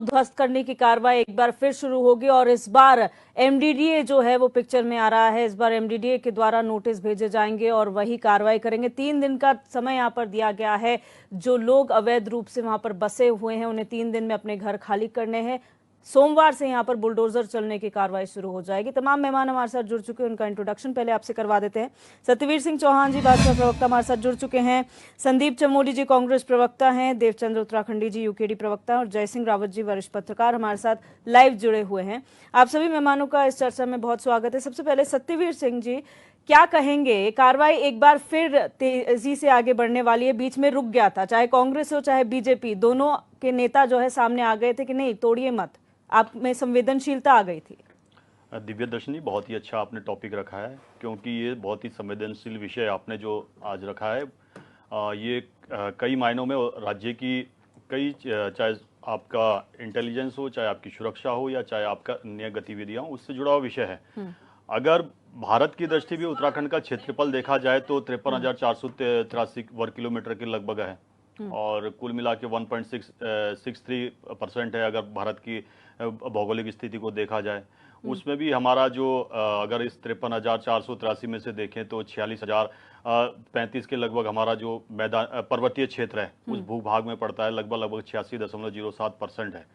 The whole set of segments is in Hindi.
ध्वस्त करने की कार्रवाई एक बार फिर शुरू होगी और इस बार एमडीडीए जो है वो पिक्चर में आ रहा है। इस बार एमडीडीए के द्वारा नोटिस भेजे जाएंगे और वही कार्रवाई करेंगे। 3 दिन का समय यहां पर दिया गया है। जो लोग अवैध रूप से वहां पर बसे हुए हैं उन्हें 3 दिन में अपने घर खाली करने हैं। सोमवार से यहां पर बुलडोजर चलने की कार्रवाई शुरू हो जाएगी। तमाम मेहमान हमारे साथ जुड़ चुके हैं, उनका इंट्रोडक्शन पहले आपसे करवा देते हैं। सत्यवीर सिंह चौहान जी भाजपा प्रवक्ता हमारे साथ जुड़ चुके हैं। संदीप चमोली जी कांग्रेस प्रवक्ता हैं। देवचंद्र उत्तराखंडी जी यूकेडी प्रवक्ता हैं और जयसिंह रावत जी वरिष्ठ पत्रकार हमारे साथ लाइव जुड़े हुए हैं। आप सभी मेहमानों का इस चर्चा में बहुत स्वागत है। सबसे पहले सत्यवीर सिंह जी, क्या कहेंगे? कार्रवाई एक बार फिर तेजी से आगे बढ़ने वाली है। बीच में रुक गया था, चाहे कांग्रेस हो चाहे बीजेपी, दोनों के नेता जो है सामने आ गए थे कि नहीं तोड़िए मत। आप में संवेदनशीलता आ गई थी। दिव्य दर्शनी, बहुत ही अच्छा आपने टॉपिक रखा है, क्योंकि ये बहुत ही संवेदनशील विषय आपने जो आज रखा है। ये कई मायनों में राज्य की कई, चाहे आपका इंटेलिजेंस हो, चाहे आपकी सुरक्षा हो, या चाहे आपका अन्य गतिविधियां, उससे जुड़ा हुआ विषय है। अगर भारत की दृष्टि भी उत्तराखंड का क्षेत्रफल देखा जाए तो 53,483 वर्ग किलोमीटर के लगभग है और कुल मिला के 1.63% है। अगर भारत की भौगोलिक स्थिति को देखा जाए, उसमें भी हमारा जो अगर इस 53,483 में से देखें तो 46,035 के लगभग हमारा जो मैदान पर्वतीय क्षेत्र है उस भूभाग में पड़ता है। लगभग 86.07% है।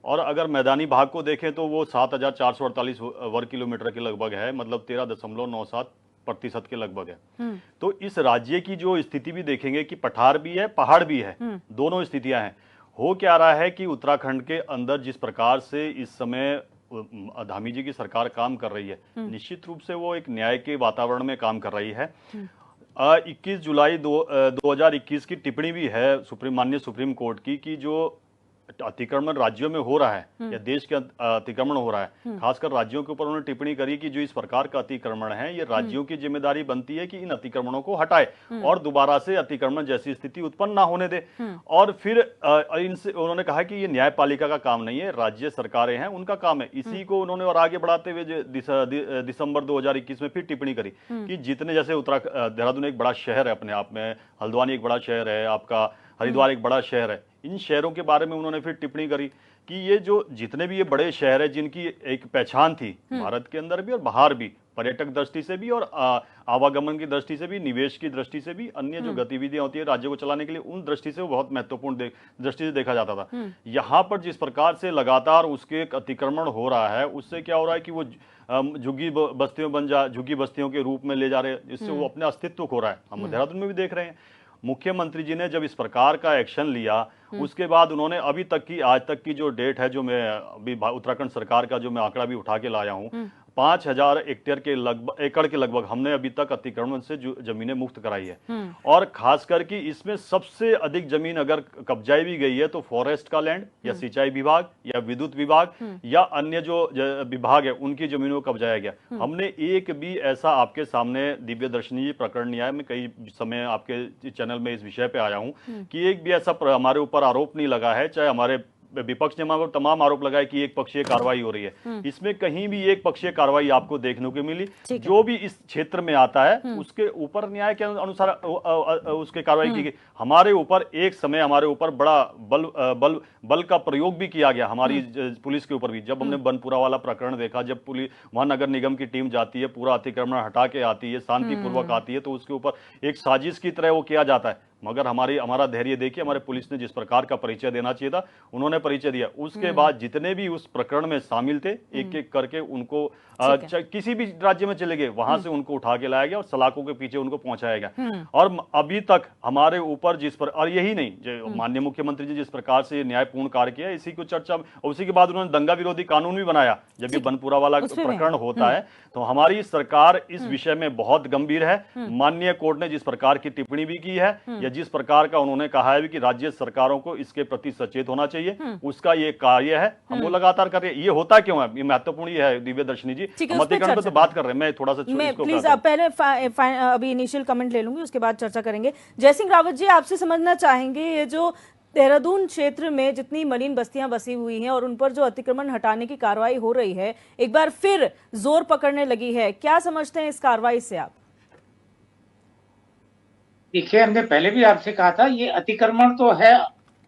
और अगर मैदानी भाग को देखें तो वो 7,448 वर्ग किलोमीटर के लगभग है, मतलब 13.97% के लगभग है। तो इस राज्य की जो स्थिति भी देखेंगे कि पठार भी है, पहाड़ भी है, दोनों स्थितियां हैं। हो क्या रहा है कि उत्तराखंड के अंदर जिस प्रकार से इस समय धामी जी की सरकार काम कर रही है, निश्चित रूप से वो एक न्याय के वातावरण में काम कर रही है। 21 जुलाई 2021 की टिप्पणी भी है माननीय सुप्रीम कोर्ट की कि जो अतिक्रमण राज्यों में हो रहा है या देश के अतिक्रमण हो रहा है, खासकर राज्यों के ऊपर उन्होंने टिप्पणी करी कि जो इस प्रकार का अतिक्रमण है, ये राज्यों की जिम्मेदारी बनती है कि इन अतिक्रमणों को हटाए और दोबारा से अतिक्रमण जैसी स्थिति उत्पन्न ना होने दे। और फिर इनसे उन्होंने कहा कि ये न्यायपालिका का काम नहीं है, राज्य सरकारें हैं, उनका काम है। इसी को उन्होंने और आगे बढ़ाते हुए दिसंबर 2021 में फिर टिप्पणी करी कि जितने, जैसे देहरादून एक बड़ा शहर है अपने आप में, हल्द्वानी एक बड़ा शहर है, आपका हरिद्वार एक बड़ा शहर है, इन शहरों के बारे में उन्होंने फिर टिप्पणी करी कि ये जो जितने भी ये बड़े शहर है जिनकी एक पहचान थी भारत के अंदर भी और बाहर भी, पर्यटक दृष्टि से भी और आवागमन की दृष्टि से भी, निवेश की दृष्टि से भी, अन्य जो गतिविधियां होती है राज्य को चलाने के लिए, उन दृष्टि से वो बहुत महत्वपूर्ण दृष्टि से देखा जाता था। यहाँ पर जिस प्रकार से लगातार उसके अतिक्रमण हो रहा है, उससे क्या हो रहा है कि वो झुग्गी बस्तियों के रूप में ले जा रहे हैं, जिससे वो अपने अस्तित्व खो रहा है। हम देहरादून में भी देख रहे हैं। मुख्यमंत्री जी ने जब इस प्रकार का एक्शन लिया, उसके बाद उन्होंने अभी तक की, आज तक की जो डेट है, जो मैं अभी उत्तराखंड सरकार का जो मैं आंकड़ा भी उठा के लाया हूं, 5,000 एकड़ के लगभग हमने अभी तक अतिक्रमण से जमीनें मुक्त कराई है। और खास करके इसमें सबसे अधिक जमीन अगर कब्जाई भी गई है तो फॉरेस्ट का लैंड या सिंचाई विभाग या विद्युत विभाग या अन्य जो विभाग है उनकी जमीनों को कब्जाया गया। हमने एक भी ऐसा आपके सामने दिव्य दर्शनी प्रकरण नहीं आया, मैं कई समय आपके चैनल में इस विषय पे आया हूं कि एक भी ऐसा हमारे ऊपर आरोप नहीं लगा है, चाहे हमारे विपक्ष ने तमाम आरोप लगाए कि एक पक्षीय कार्रवाई हो रही है, इसमें कहीं भी एक पक्षीय कार्रवाई आपको देखने को मिली। जो भी इस क्षेत्र में आता है उसके ऊपर न्याय के अनुसार उसके कार्रवाई की गई। हमारे ऊपर एक समय हमारे ऊपर बड़ा बल का प्रयोग भी किया गया, हमारी पुलिस के ऊपर भी। जब हमने बनपुरा वाला प्रकरण देखा, जब पुलिस वहां नगर निगम की टीम जाती है, पूरा अतिक्रमण हटा के आती है, शांतिपूर्वक आती है, तो उसके ऊपर एक साजिश की तरह वो किया जाता है। मगर हमारा धैर्य देखिए, हमारे पुलिस ने जिस प्रकार का परिचय देना चाहिए था उन्होंने परिचय दिया। उसके बाद जितने भी उस प्रकरण में शामिल थे, एक एक करके उनको किसी भी राज्य में चले गए, वहां से उनको उठा के लाया गया और सलाखों के पीछे उनको पहुंचाया गया। और अभी तक हमारे ऊपर और यही नहीं, जो माननीय मुख्यमंत्री जी जिस प्रकार से न्यायपूर्ण कार्य किया, इसी को चर्चा, उसी के बाद उन्होंने दंगा विरोधी कानून भी बनाया। जब ये बनपुरा वाला प्रकरण होता है तो हमारी सरकार इस विषय में बहुत गंभीर है। माननीय कोर्ट ने जिस प्रकार की टिप्पणी भी की है या जिस प्रकार का उन्होंने कहा है कि राज्य सरकारों को इसके प्रति सचेत होना चाहिए, उसका ये कार्य है, हम वो लगातार कर रहे हैं। ये होता क्यों है, ये महत्वपूर्ण है दिव्य दर्शनी जी। हम अतिक्रमण पर तो बात कर रहे हैं, मैं थोड़ा सा प्लीज पहले अभी इनिशियल कमेंट ले लूंगी, उसके बाद चर्चा करेंगे। जयसिंह रावत जी, आपसे समझना चाहेंगे, ये जो देहरादून क्षेत्र में जितनी मलिन बस्तियां बसी हुई हैं और उन पर जो अतिक्रमण हटाने की कार्रवाई हो रही है, एक बार फिर जोर पकड़ने लगी है, क्या समझते हैं इस कार्रवाई से आप? देखिए, हमने पहले भी आपसे कहा था, ये अतिक्रमण तो है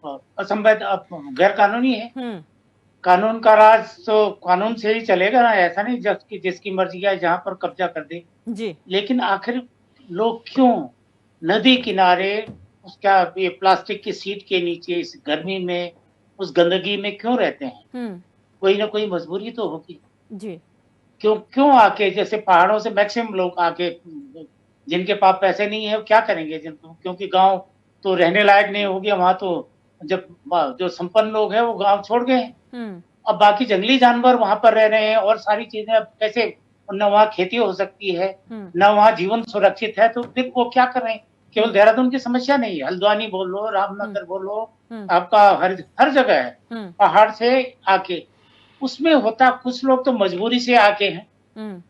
असंवैध, गैर कानूनी है। कानून का राज तो कानून से ही चलेगा ना, ऐसा नहीं जिसकी मर्जी है जहां पर कब्जा कर दे जी। लेकिन आखिर लोग क्यों नदी किनारे उसका ये प्लास्टिक की सीट के नीचे इस गर्मी में उस गंदगी में क्यों रहते हैं? कोई ना कोई मजबूरी तो होगी। जी। क्यों क्यों आके जैसे पहाड़ों से मैक्सिमम लोग आके जिनके पास पैसे नहीं है वो क्या करेंगे क्योंकि गांव तो रहने लायक नहीं हो गया वहां तो जब जो संपन्न लोग हैं वो गांव छोड़ गए। अब बाकी जंगली जानवर वहां पर रह रहे हैं और सारी चीजें अब कैसे न वहाँ खेती हो सकती है न वहाँ जीवन सुरक्षित है तो फिर वो क्या कर रहे हैं? केवल देहरादून की समस्या नहीं है, हल्द्वानी बोल लो, रामनगर बोलो, आपका हर जगह है पहाड़ से आके उसमें होता। कुछ लोग तो मजबूरी से आके हैं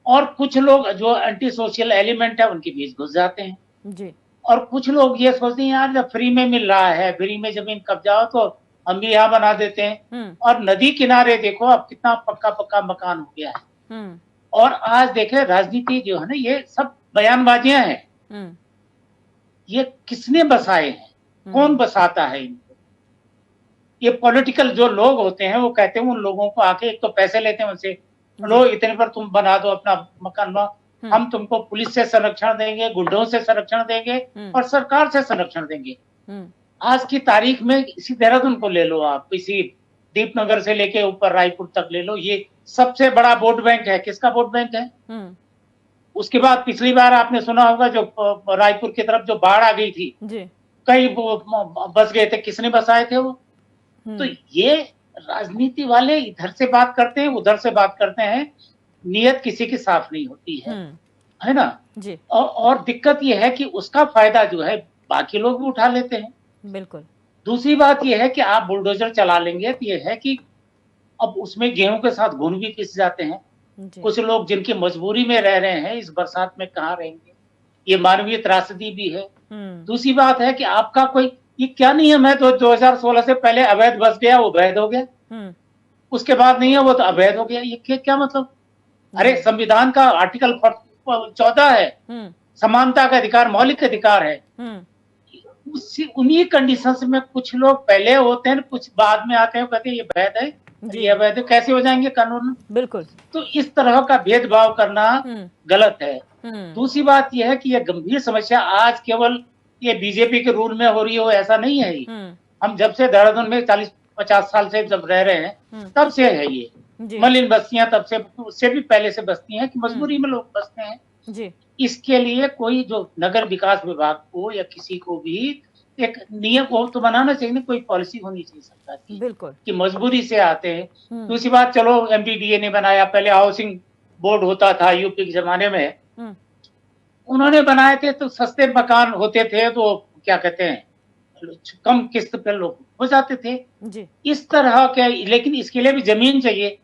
और कुछ लोग जो एंटी सोशल एलिमेंट है उनके बीच घुस जाते हैं जी। और कुछ लोग ये सोचते हैं यार जब फ्री में मिल रहा है, फ्री में जमीन कब्जा हो तो हम भी यहाँ बना देते हैं। और नदी किनारे देखो अब कितना पक्का पक्का मकान हो गया है। और आज देखे राजनीति जो है ना ये सब बयानबाजियां हैं। ये किसने बसाए हैं? कौन बसाता है इनको? ये पॉलिटिकल जो लोग होते हैं वो कहते हैं उन लोगों को आके एक तो पैसे लेते हैं उनसे, लो इतने पर तुम बना दो अपना मकान, हम तुमको पुलिस से संरक्षण देंगे, गुंडों से संरक्षण देंगे और सरकार से संरक्षण देंगे। आज की तारीख में इसी देहरादून को ले लो आप, इसी दीपनगर से लेके ऊपर रायपुर तक ले लो, ये सबसे बड़ा वोट बैंक है। किसका वोट बैंक है? उसके बाद पिछली बार आपने सुना होगा जो रायपुर की तरफ जो बाढ़ आ गई थी कई बस गए थे, किसने बसाए थे वो? तो ये राजनीति वाले इधर से बात करते हैं उधर से बात करते हैं, नियत किसी की साफ नहीं होती है ना जी। और दिक्कत ये है कि उसका फायदा जो है बाकी लोग भी उठा लेते हैं। बिल्कुल। दूसरी बात यह है कि आप बुलडोजर चला लेंगे तो ये है कि अब उसमें गेहूं के साथ घुन भी पिस जाते हैं। कुछ लोग जिनकी मजबूरी में रह रहे हैं इस बरसात में कहाँ रहेंगे? ये मानवीय त्रासदी भी है। दूसरी बात है कि आपका कोई ये क्या नियम है तो 2016 से पहले अवैध बस गया वो वैध हो गया, उसके बाद नहीं है वो तो अवैध हो गया। ये क्या मतलब? अरे संविधान का आर्टिकल 14 है, समानता का अधिकार मौलिक अधिकार है। उन्हीं कंडीशंस में कुछ लोग पहले होते हैं कुछ बाद में आते हैं कहते हैं ये वैध है, ये अवैध कैसे हो जाएंगे कानून? बिल्कुल। तो इस तरह का भेदभाव करना गलत है। दूसरी बात यह है कि यह गंभीर समस्या आज केवल ये बीजेपी के रूल में हो रही हो ऐसा नहीं है। हम जब से देहरादून में 40-50 साल से जब रह रहे हैं तब से है ये मलिन बस्तियां, तब से उससे भी पहले से बस्ती हैं कि मजबूरी में लोग बसते हैं जी। इसके लिए कोई जो नगर विकास विभाग को या किसी को भी एक नियम को तो बनाना चाहिए, कोई पॉलिसी होनी चाहिए सरकार की। बिल्कुल कि मजबूरी से आते हैं। दूसरी बात चलो एमडीडीए ने बनाया, पहले हाउसिंग बोर्ड होता था यूपी के जमाने में, उन्होंने बनाए थे तो सस्ते मकान होते थे तो क्या कहते हैं कम किस्त पे लोग हो जाते थे जी। इस तरह के, लेकिन इसके लिए भी जमीन चाहिए।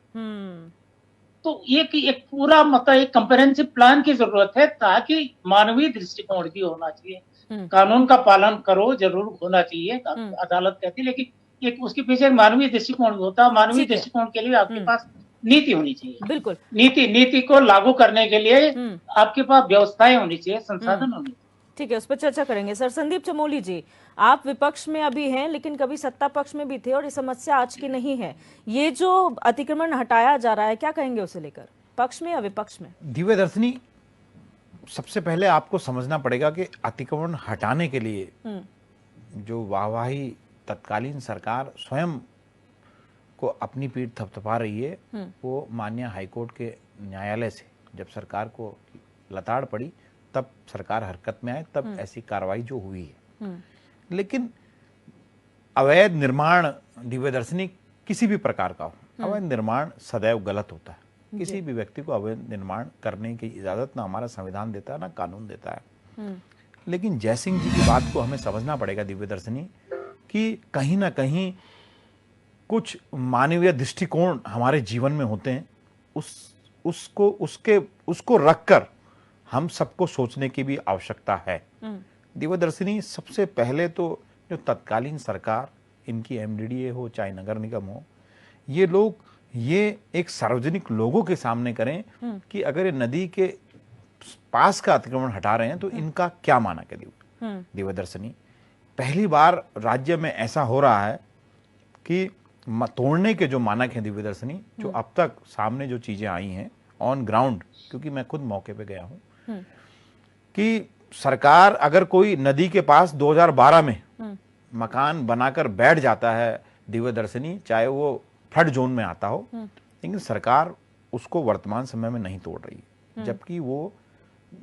तो एक पूरा मतलब एक कंप्रेहेंसिव प्लान की जरूरत है ताकि मानवीय दृष्टिकोण भी होना चाहिए। कानून का पालन करो जरूर होना चाहिए, अदालत कहती है, लेकिन एक उसके पीछे मानवीय दृष्टिकोण भी होता है। मानवीय दृष्टिकोण के लिए आपके पास नीति होनी चाहिए। बिल्कुल। नीति को लागू करने के लिए आपके पास व्यवस्थाएं होनी चाहिए, संसाधन होने चाहिए। ठीक है, उस पर चर्चा करेंगे। सर संदीप चमोली जी, आप विपक्ष में अभी हैं लेकिन कभी सत्ता पक्ष में भी थे और ये समस्या आज की नहीं है। ये जो अतिक्रमण हटाया जा रहा है क्या कहेंगे उसे लेकर, पक्ष में या विपक्ष में? दिव्यदर्शनी, सबसे पहले आपको समझना पड़ेगा कि अतिक्रमण हटाने के लिए जो वाहवाही तत्कालीन सरकार स्वयं को अपनी पीठ थपथपा रही है वो माननीय हाईकोर्ट के न्यायालय से जब सरकार को लताड़ पड़ी तब सरकार हरकत में आए, तब ऐसी कार्रवाई जो हुई है। लेकिन अवैध निर्माण दिव्यदर्शनी किसी भी प्रकार का हो, अवैध निर्माण सदैव गलत होता है। किसी भी व्यक्ति को अवैध निर्माण करने की इजाजत ना हमारा संविधान देता है ना कानून देता है। लेकिन जयसिंह जी की बात को हमें समझना पड़ेगा दिव्यदर्शनी कि कहीं ना कहीं कुछ मानवीय दृष्टिकोण हमारे जीवन में होते हैं, उसको रखकर हम सबको सोचने की भी आवश्यकता है। दिव्यदर्शनी, सबसे पहले तो जो तत्कालीन सरकार, इनकी एमडीडीए हो चाहे नगर निगम हो, ये लोग ये एक सार्वजनिक लोगों के सामने करें कि अगर ये नदी के पास का अतिक्रमण हटा रहे हैं तो इनका क्या मानक है। दिव्यदर्शनी, पहली बार राज्य में ऐसा हो रहा है कि तोड़ने के जो मानक हैं दिव्य दर्शनी, जो अब तक सामने जो चीजें आई हैं ऑन ग्राउंड, क्योंकि मैं खुद मौके पे गया हूं, कि सरकार अगर कोई नदी के पास 2012 में मकान बनाकर बैठ जाता है दिव्य दर्शनी, चाहे वो फ्लड जोन में आता हो, लेकिन सरकार उसको वर्तमान समय में नहीं तोड़ रही, जबकि वो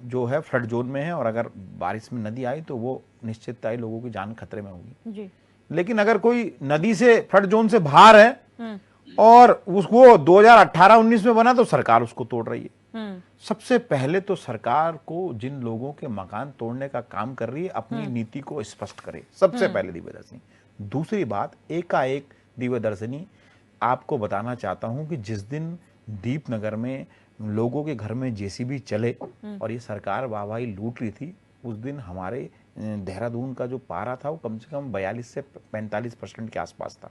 जो है फ्लड जोन में है और अगर बारिश में नदी आई तो वो निश्चितता ही लोगों की जान खतरे में होगी जी। लेकिन अगर कोई नदी से फ्लड जोन से बाहर है और उसको 2018-19 में बना तो सरकार उसको तोड़ रही है। सबसे पहले तो सरकार को जिन लोगों के मकान तोड़ने का काम कर रही है अपनी नीति को स्पष्ट करे, सबसे पहले दिव्य दर्शनी। दूसरी बात, एकाएक दिव्य दर्शनी आपको बताना चाहता हूं कि जिस दिन दीपनगर में लोगों के घर में जेसीबी चले और ये सरकार वाहवाही लूट रही थी, उस दिन हमारे देहरादून का जो पारा था वो कम से कम 42 से 45% के आसपास था।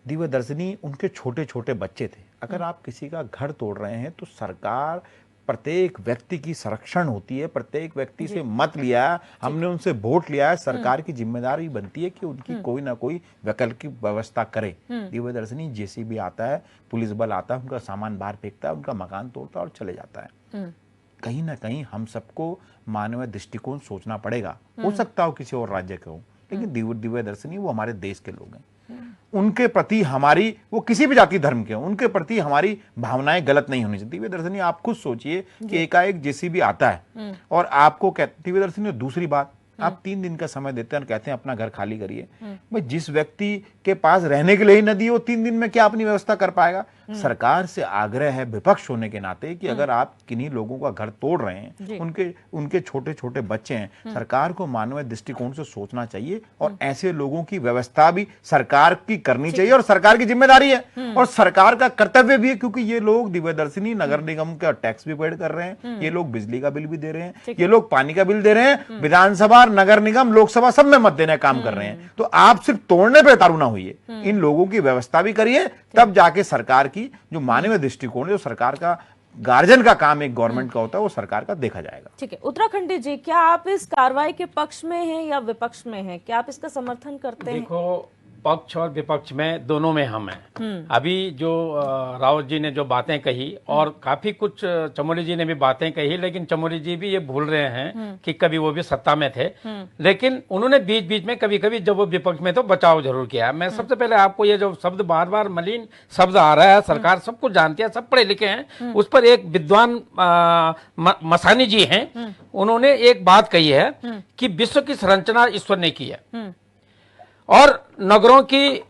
दिव्य दर्शनी, उनके छोटे छोटे बच्चे थे। अगर आप किसी का घर तोड़ रहे हैं तो सरकार प्रत्येक व्यक्ति की संरक्षण होती है, प्रत्येक व्यक्ति से मत लिया है, हमने उनसे वोट लिया है, सरकार की जिम्मेदारी बनती है कि उनकी कोई ना कोई वैकल्पिक व्यवस्था करे। दिव्य दर्शनी, जेसीबी आता है, पुलिस बल आता है, उनका सामान बाहर फेंकता है, उनका मकान तोड़ता है और चले जाता है। कहीं ना कहीं हम सबको मानवीय दृष्टिकोण सोचना पड़ेगा। हो सकता हो किसी और राज्य के हो, लेकिन दिव्य दर्शनी वो हमारे देश के लोग हैं, उनके प्रति हमारी, वो किसी भी जाति धर्म के हो, उनके प्रति हमारी भावनाएं गलत नहीं होनी चाहिए। दिव्य दर्शनी, आप खुद सोचिए कि एकाएक जेसीबी आता है और आपको दिव्य दर्शनी, दूसरी बात, आप 3 दिन का समय देते हैं और कहते हैं अपना घर खाली करिए। भाई, जिस व्यक्ति के पास रहने के लिए ही नदी हो, 3 दिन में क्या अपनी व्यवस्था कर पाएगा? सरकार से आग्रह है विपक्ष होने के नाते कि अगर आप किन्हीं लोगों का घर तोड़ रहे हैं, उनके छोटे छोटे बच्चे हैं, सरकार को मानवीय दृष्टिकोण से सोचना चाहिए और ऐसे लोगों की व्यवस्था भी सरकार की करनी चाहिए और सरकार की जिम्मेदारी है और सरकार का कर्तव्य भी है, क्योंकि ये लोग दिव्य दर्शनी नगर निगम का टैक्स भी पेड कर रहे हैं, ये लोग बिजली का बिल भी दे रहे हैं, ये लोग पानी का बिल दे रहे हैं, विधानसभा, नगर निगम, लोकसभा सब में मत देने का काम कर रहे हैं। तो आप सिर्फ तोड़ने पे उतारू ना होइए, इन लोगों की व्यवस्था भी करिए, तब जाके सरकार की जो मानवीय दृष्टिकोण है, जो सरकार का गार्जियन का काम एक गवर्नमेंट का होता है, वो सरकार का देखा जाएगा। ठीक है, उत्तराखंडी जी, क्या आप इस कार्रवाई के पक्ष में हैं या विपक्ष में हैं? क्या आप इसका समर्थन करते हैं? देखो, पक्ष और विपक्ष में दोनों में हम हैं। अभी जो रावत जी ने जो बातें कही और काफी कुछ चमोली जी ने भी बातें कही, लेकिन चमोली जी भी ये भूल रहे हैं कि कभी वो भी सत्ता में थे, लेकिन उन्होंने बीच बीच में कभी कभी जब वो विपक्ष में तो बचाव जरूर किया। मैं सबसे पहले आपको ये जो शब्द बार बार मलिन शब्द आ रहा है, सरकार सब कुछ जानती है, सब पढ़े लिखे हैं, उस पर एक विद्वान मसानी जी हैं, उन्होंने एक बात कही है कि विश्व की संरचना ईश्वर ने की है और नगरों की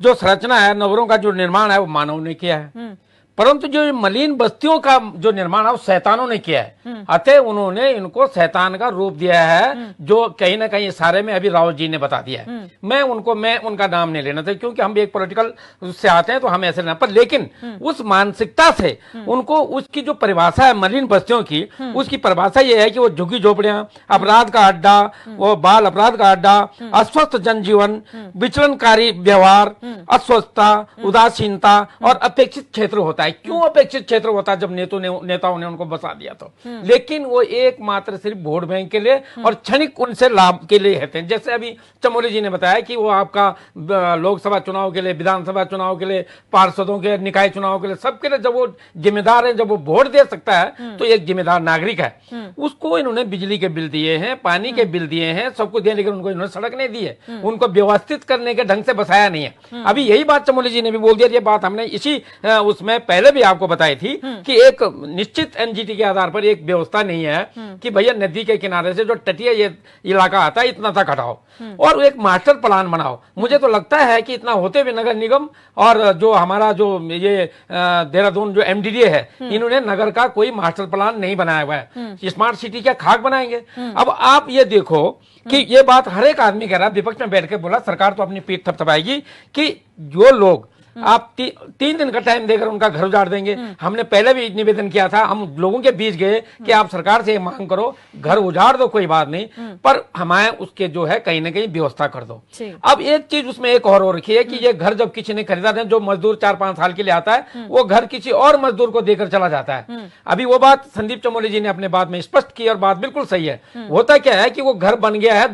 जो संरचना है, नगरों का जो निर्माण है वो मानव ने किया है, परंतु जो मलिन बस्तियों का जो निर्माण है वो शैतानों ने किया है। अतः उन्होंने इनको शैतान का रूप दिया है, जो कहीं ना कहीं इशारे में अभी रावत जी ने बता दिया है। मैं उनका नाम नहीं लेना था, क्योंकि हम भी एक पॉलिटिकल से आते हैं तो हम ऐसे लेना, पर लेकिन उस मानसिकता से उनको उसकी जो परिभाषा है मलिन बस्तियों की, उसकी परिभाषा ये है कि वो झुग्गी झोपड़ियां, अपराध का अड्डा, वो बाल अपराध का अड्डा, अस्वस्थ जनजीवन, विचलनकारी व्यवहार, अस्वस्थता, उदासीनता और अपेक्षित क्षेत्र होता है। क्यों अपेक्षित क्षेत्र होता है? जब नेताओं ने उनको बसा दिया तो, लेकिन वो एकमात्र सिर्फ वोट बैंक के लिए और क्षणिक उनसे लाभ के लिए रहते हैं। जैसे अभी चमोली जी ने बताया कि वो आपका लोकसभा चुनाव के लिए, विधानसभा चुनाव के लिए, पार्षदों के, निकाय चुनाव के लिए, सबके लिए जब वो जिम्मेदार है, जब वो वोट दे सकता है तो एक जिम्मेदार नागरिक है। उसको इन्होंने बिजली के बिल दिए हैं, पानी के बिल दिए हैं, सब कुछ दिए, लेकिन उनको इन्होंने सड़क नहीं दी है, उनको व्यवस्थित करने के ढंग से बसाया नहीं है। अभी यही बात चमोली जी ने भी बोल दिया। ये बात हमने इसी उसमें पहले भी आपको बताई थी कि एक निश्चित एनजीटी के आधार पर एक व्यवस्था नहीं है कि भैया नदी के किनारे से जो तटीय ये इलाका आता है इतना तक हटाओ और एक मास्टर प्लान बनाओ। मुझे तो लगता है कि इतना होते हुए नगर निगम और जो हमारा जो ये देहरादून जो एमडीडीए है, इन्होंने नगर का कोई मास्टर प्लान नहीं बनाया हुआ है। स्मार्ट सिटी क्या खाक बनाएंगे? अब आप ये देखो कि ये बात हर एक आदमी कह रहा है, विपक्ष में बैठ के बोला सरकार तो अपनी पीठ थपथपाएगी कि जो लोग आप 3 दिन का टाइम देकर उनका घर उजाड़ देंगे। हमने पहले भी निवेदन किया था, हम लोगों के बीच गए कि आप सरकार से मांग करो, घर उजाड़ दो कोई बात नहीं, पर हमारे उसके जो है कहीं ना कहीं व्यवस्था कर दो। अब एक चीज उसमें एक और हो रखी है कि ये घर जब किसी ने खरीदा था, जो मजदूर 4-5 साल के लिए आता है, वो घर किसी और मजदूर को देकर चला जाता है। अभी वो बात संदीप चमोली जी ने अपने बात में स्पष्ट की और बात बिल्कुल सही है। होता क्या है कि वो घर बन गया है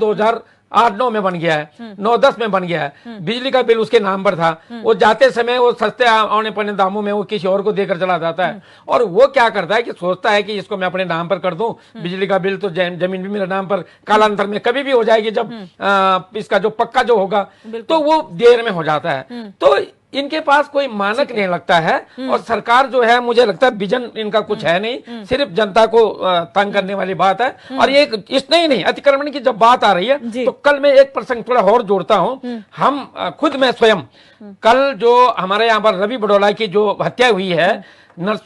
8-9 में बन गया है, 9-10 में बन गया है। बिजली का बिल उसके नाम पर था, वो जाते समय वो सस्ते आने पड़े दामों में वो किसी और को देकर चला जाता है। और वो क्या करता है कि सोचता है कि इसको मैं अपने नाम पर कर दूं, बिजली का बिल तो जमीन भी मेरे नाम पर कालांतर में कभी भी हो जाएगी, जब इसका जो पक्का जो होगा तो वो देर में हो जाता है। तो इनके पास कोई मानक नहीं लगता है, और सरकार जो है मुझे लगता है विजन इनका कुछ है नहीं, सिर्फ जनता को तंग करने वाली बात है। और ये इसने ही नहीं, अतिक्रमण की जब बात आ रही है तो कल मैं एक प्रसंग थोड़ा और जोड़ता हूं। हम खुद मैं स्वयं कल जो हमारे यहाँ पर रवि बडोला की जो हत्या हुई है,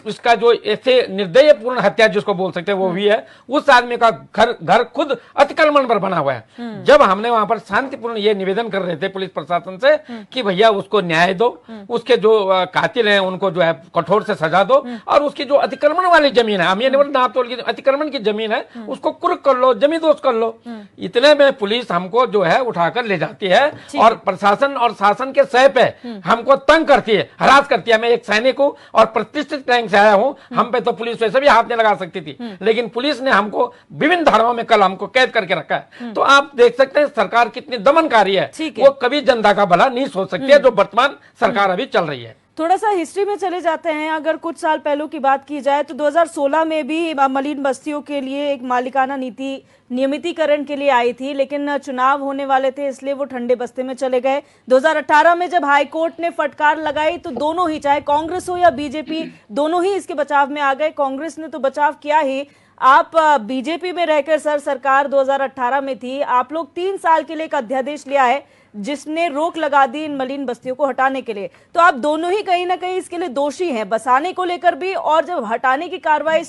इसका जो ऐसे निर्दय पूर्ण हत्या जिसको बोल सकते हैं वो हुई है, उस आदमी का घर खुद अतिक्रमण पर बना हुआ है। जब हमने वहां पर शांतिपूर्ण ये निवेदन कर रहे थे पुलिस प्रशासन से कि भैया उसको न्याय दो, उसके जो कातिल हैं उनको जो है कठोर से सजा दो, और उसकी जो अतिक्रमण वाली जमीन है, हम ये नहीं बोलते नाप तोल की अतिक्रमण की जमीन है उसको कुर्क कर लो, जमींदोज कर लो। इतने में पुलिस हमको जो है उठाकर ले जाती है और प्रशासन और शासन के सह पे हमको तंग करती है, हरास करती है। मैं एक सैनिक हूं और प्रतिष्ठित रैंक से आया हूं, हम पे तो पुलिस वैसे भी हाथ नहीं लगा सकती थी, लेकिन पुलिस ने हमको विभिन्न धाराओं में कल हमको कैद करके रखा है। तो आप देख सकते हैं सरकार कितनी दमनकारी है, वो कभी जनता का भला नहीं सोच सकती है, जो वर्तमान सरकार अभी चल रही है। थोड़ा सा हिस्ट्री में चले जाते हैं। अगर कुछ साल पहले की बात की जाए तो 2016 में भी मलिन बस्तियों के लिए एक मालिकाना नीति नियमितीकरण के लिए आई थी, लेकिन चुनाव होने वाले थे इसलिए वो ठंडे बस्ते में चले गए। 2018 में जब हाई कोर्ट ने फटकार लगाई तो दोनों ही, चाहे कांग्रेस हो या बीजेपी, दोनों ही इसके बचाव में आ गए। कांग्रेस ने तो बचाव किया ही, आप बीजेपी में रहकर सर, सरकार 2018 में थी, आप लोग 3 साल के लिए एक अध्यादेश ले आए जिसने रोक लगा दी इन मलिन बस्तियों को हटाने के लिए। तो आप दोनों ही कहीं ना कहीं इसके लिए दोषी हैं, बसाने को लेकर भी, और जब हटाने की कार्रवाई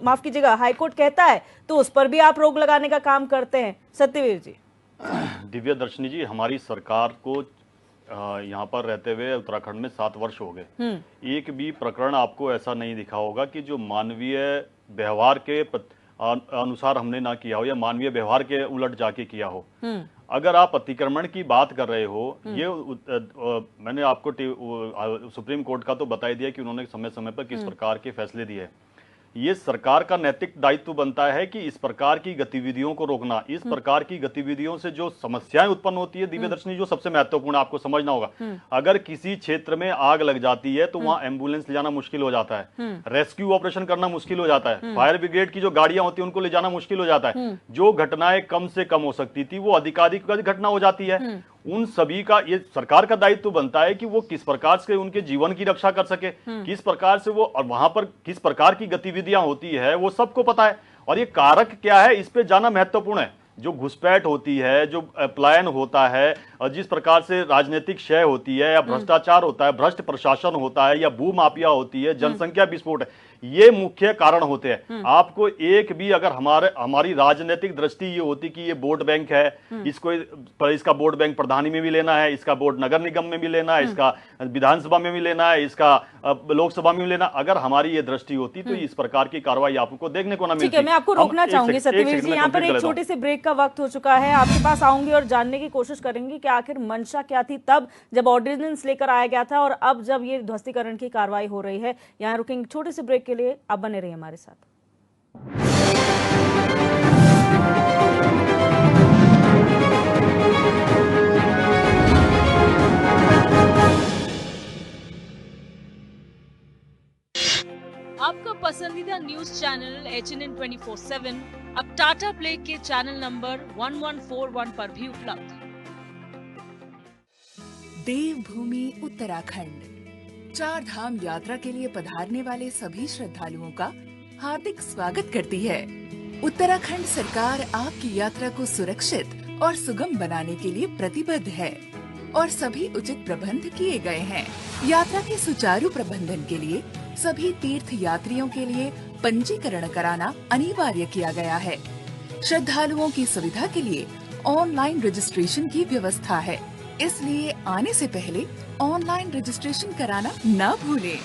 माफ कीजिएगा हाईकोर्ट कहता है तो उस पर भी आप रोक लगाने का काम करते हैं। सत्यवीर जी। दिव्या दर्शनी जी, हमारी सरकार को यहाँ पर रहते हुए उत्तराखंड में 7 वर्ष हो गए, एक भी प्रकरण आपको ऐसा नहीं दिखा होगा कि जो मानवीय व्यवहार के अनुसार हमने ना किया हो या मानवीय व्यवहार के उलट जाके किया हो। अगर आप अतिक्रमण की बात कर रहे हो, ये मैंने आपको सुप्रीम कोर्ट का तो बता ही दिया कि उन्होंने समय समय पर किस प्रकार के फैसले दिए। ये सरकार का नैतिक दायित्व बनता है कि इस प्रकार की गतिविधियों को रोकना, इस प्रकार की गतिविधियों से जो समस्याएं उत्पन्न होती है दिव्य दर्शनी, जो सबसे महत्वपूर्ण आपको समझना होगा, अगर किसी क्षेत्र में आग लग जाती है तो वहां एम्बुलेंस ले जाना मुश्किल हो जाता है, रेस्क्यू ऑपरेशन करना मुश्किल हो जाता है, फायर ब्रिगेड की जो गाड़ियां होती है उनको ले जाना मुश्किल हो जाता है। जो घटनाएं कम से कम हो सकती थी वो अधिकाधिक घटना हो जाती है। उन सभी का ये सरकार का दायित्व बनता है कि वो किस प्रकार से उनके जीवन की रक्षा कर सके, किस प्रकार से वो, और वहां पर किस प्रकार की गतिविधियां होती है वो सबको पता है। और ये कारक क्या है, इस पे जाना महत्वपूर्ण है। जो घुसपैठ होती है, जो पलायन होता है, और जिस प्रकार से राजनीतिक क्षय होती है, या भ्रष्टाचार होता है, भ्रष्ट प्रशासन होता है, या भू माफिया होती है, जनसंख्या विस्फोट है, ये मुख्य कारण होते हैं। आपको एक भी, अगर हमारी राजनीतिक दृष्टि ये होती कि ये वोट बैंक है, इसका वोट बैंक प्रधानी में भी लेना है, इसका वोट नगर निगम में भी लेना है, इसका विधानसभा में भी लेना है, इसका लोकसभा में भी लेना, अगर हमारी ये दृष्टि होती तो इस प्रकार की कार्रवाई आपको देखने को ना मिलती। ठीक है, मैं आपको रोकना चाहूंगी सत्यवीर जी, यहाँ पर एक छोटे से ब्रेक का वक्त हो चुका है। आपके पास आऊंगी और जानने की कोशिश करेंगे कि आखिर मंशा क्या थी तब जब ऑर्डिनेंस लेकर आया गया था, और अब जब ये ध्वस्तीकरण की कार्रवाई हो रही है। यहाँ रुकेंगे छोटे से ब्रेक के लिए, आप बने रहिए हमारे साथ। आपका पसंदीदा न्यूज चैनल HNN 24/7 अब टाटा प्ले के चैनल नंबर 1141 पर भी उपलब्ध। देवभूमि उत्तराखंड 4 धाम यात्रा के लिए पधारने वाले सभी श्रद्धालुओं का हार्दिक स्वागत करती है। उत्तराखंड सरकार आपकी यात्रा को सुरक्षित और सुगम बनाने के लिए प्रतिबद्ध है और सभी उचित प्रबंध किए गए हैं। यात्रा के सुचारू प्रबंधन के लिए सभी तीर्थ यात्रियों के लिए पंजीकरण कराना अनिवार्य किया गया है। श्रद्धालुओं की सुविधा के लिए ऑनलाइन रजिस्ट्रेशन की व्यवस्था है, इसलिए आने से पहले ऑनलाइन रजिस्ट्रेशन कराना न भूलें।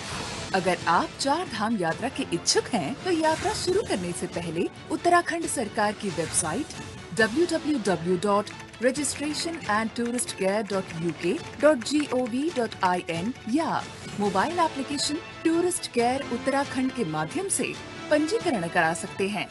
अगर आप 4 धाम यात्रा के इच्छुक हैं, तो यात्रा शुरू करने से पहले उत्तराखंड सरकार की वेबसाइट www.registrationandtouristcare.uk.gov.in या mobile application tourist care Uttarakhand के माध्यम से पंजीकरण करा सकते हैं।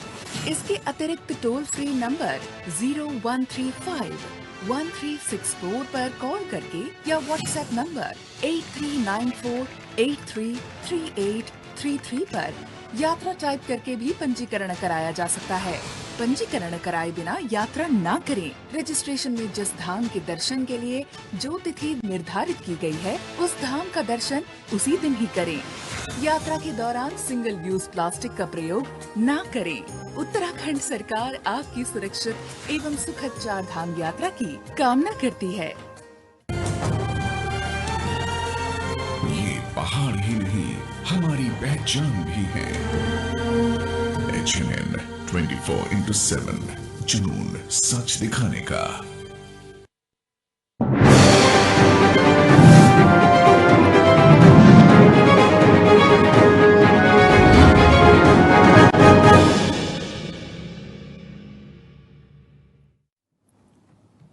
इसके अतिरिक्त टोल फ्री नंबर 0135-1364 पर कॉल करके या व्हाट्सएप नंबर 8394833833 पर यात्रा टाइप करके भी पंजीकरण कराया जा सकता है। पंजीकरण कराए बिना यात्रा ना करें। रजिस्ट्रेशन में जिस धाम के दर्शन के लिए जो तिथि निर्धारित की गई है, उस धाम का दर्शन उसी दिन ही करें। यात्रा के दौरान सिंगल यूज प्लास्टिक का प्रयोग ना करें। उत्तराखंड सरकार आपकी सुरक्षित एवं सुखद 4 धाम यात्रा की कामना करती है। ये पहाड़ ही नहीं, हमारी पहचान भी है। HNN 24/7 जुनून सच दिखाने का।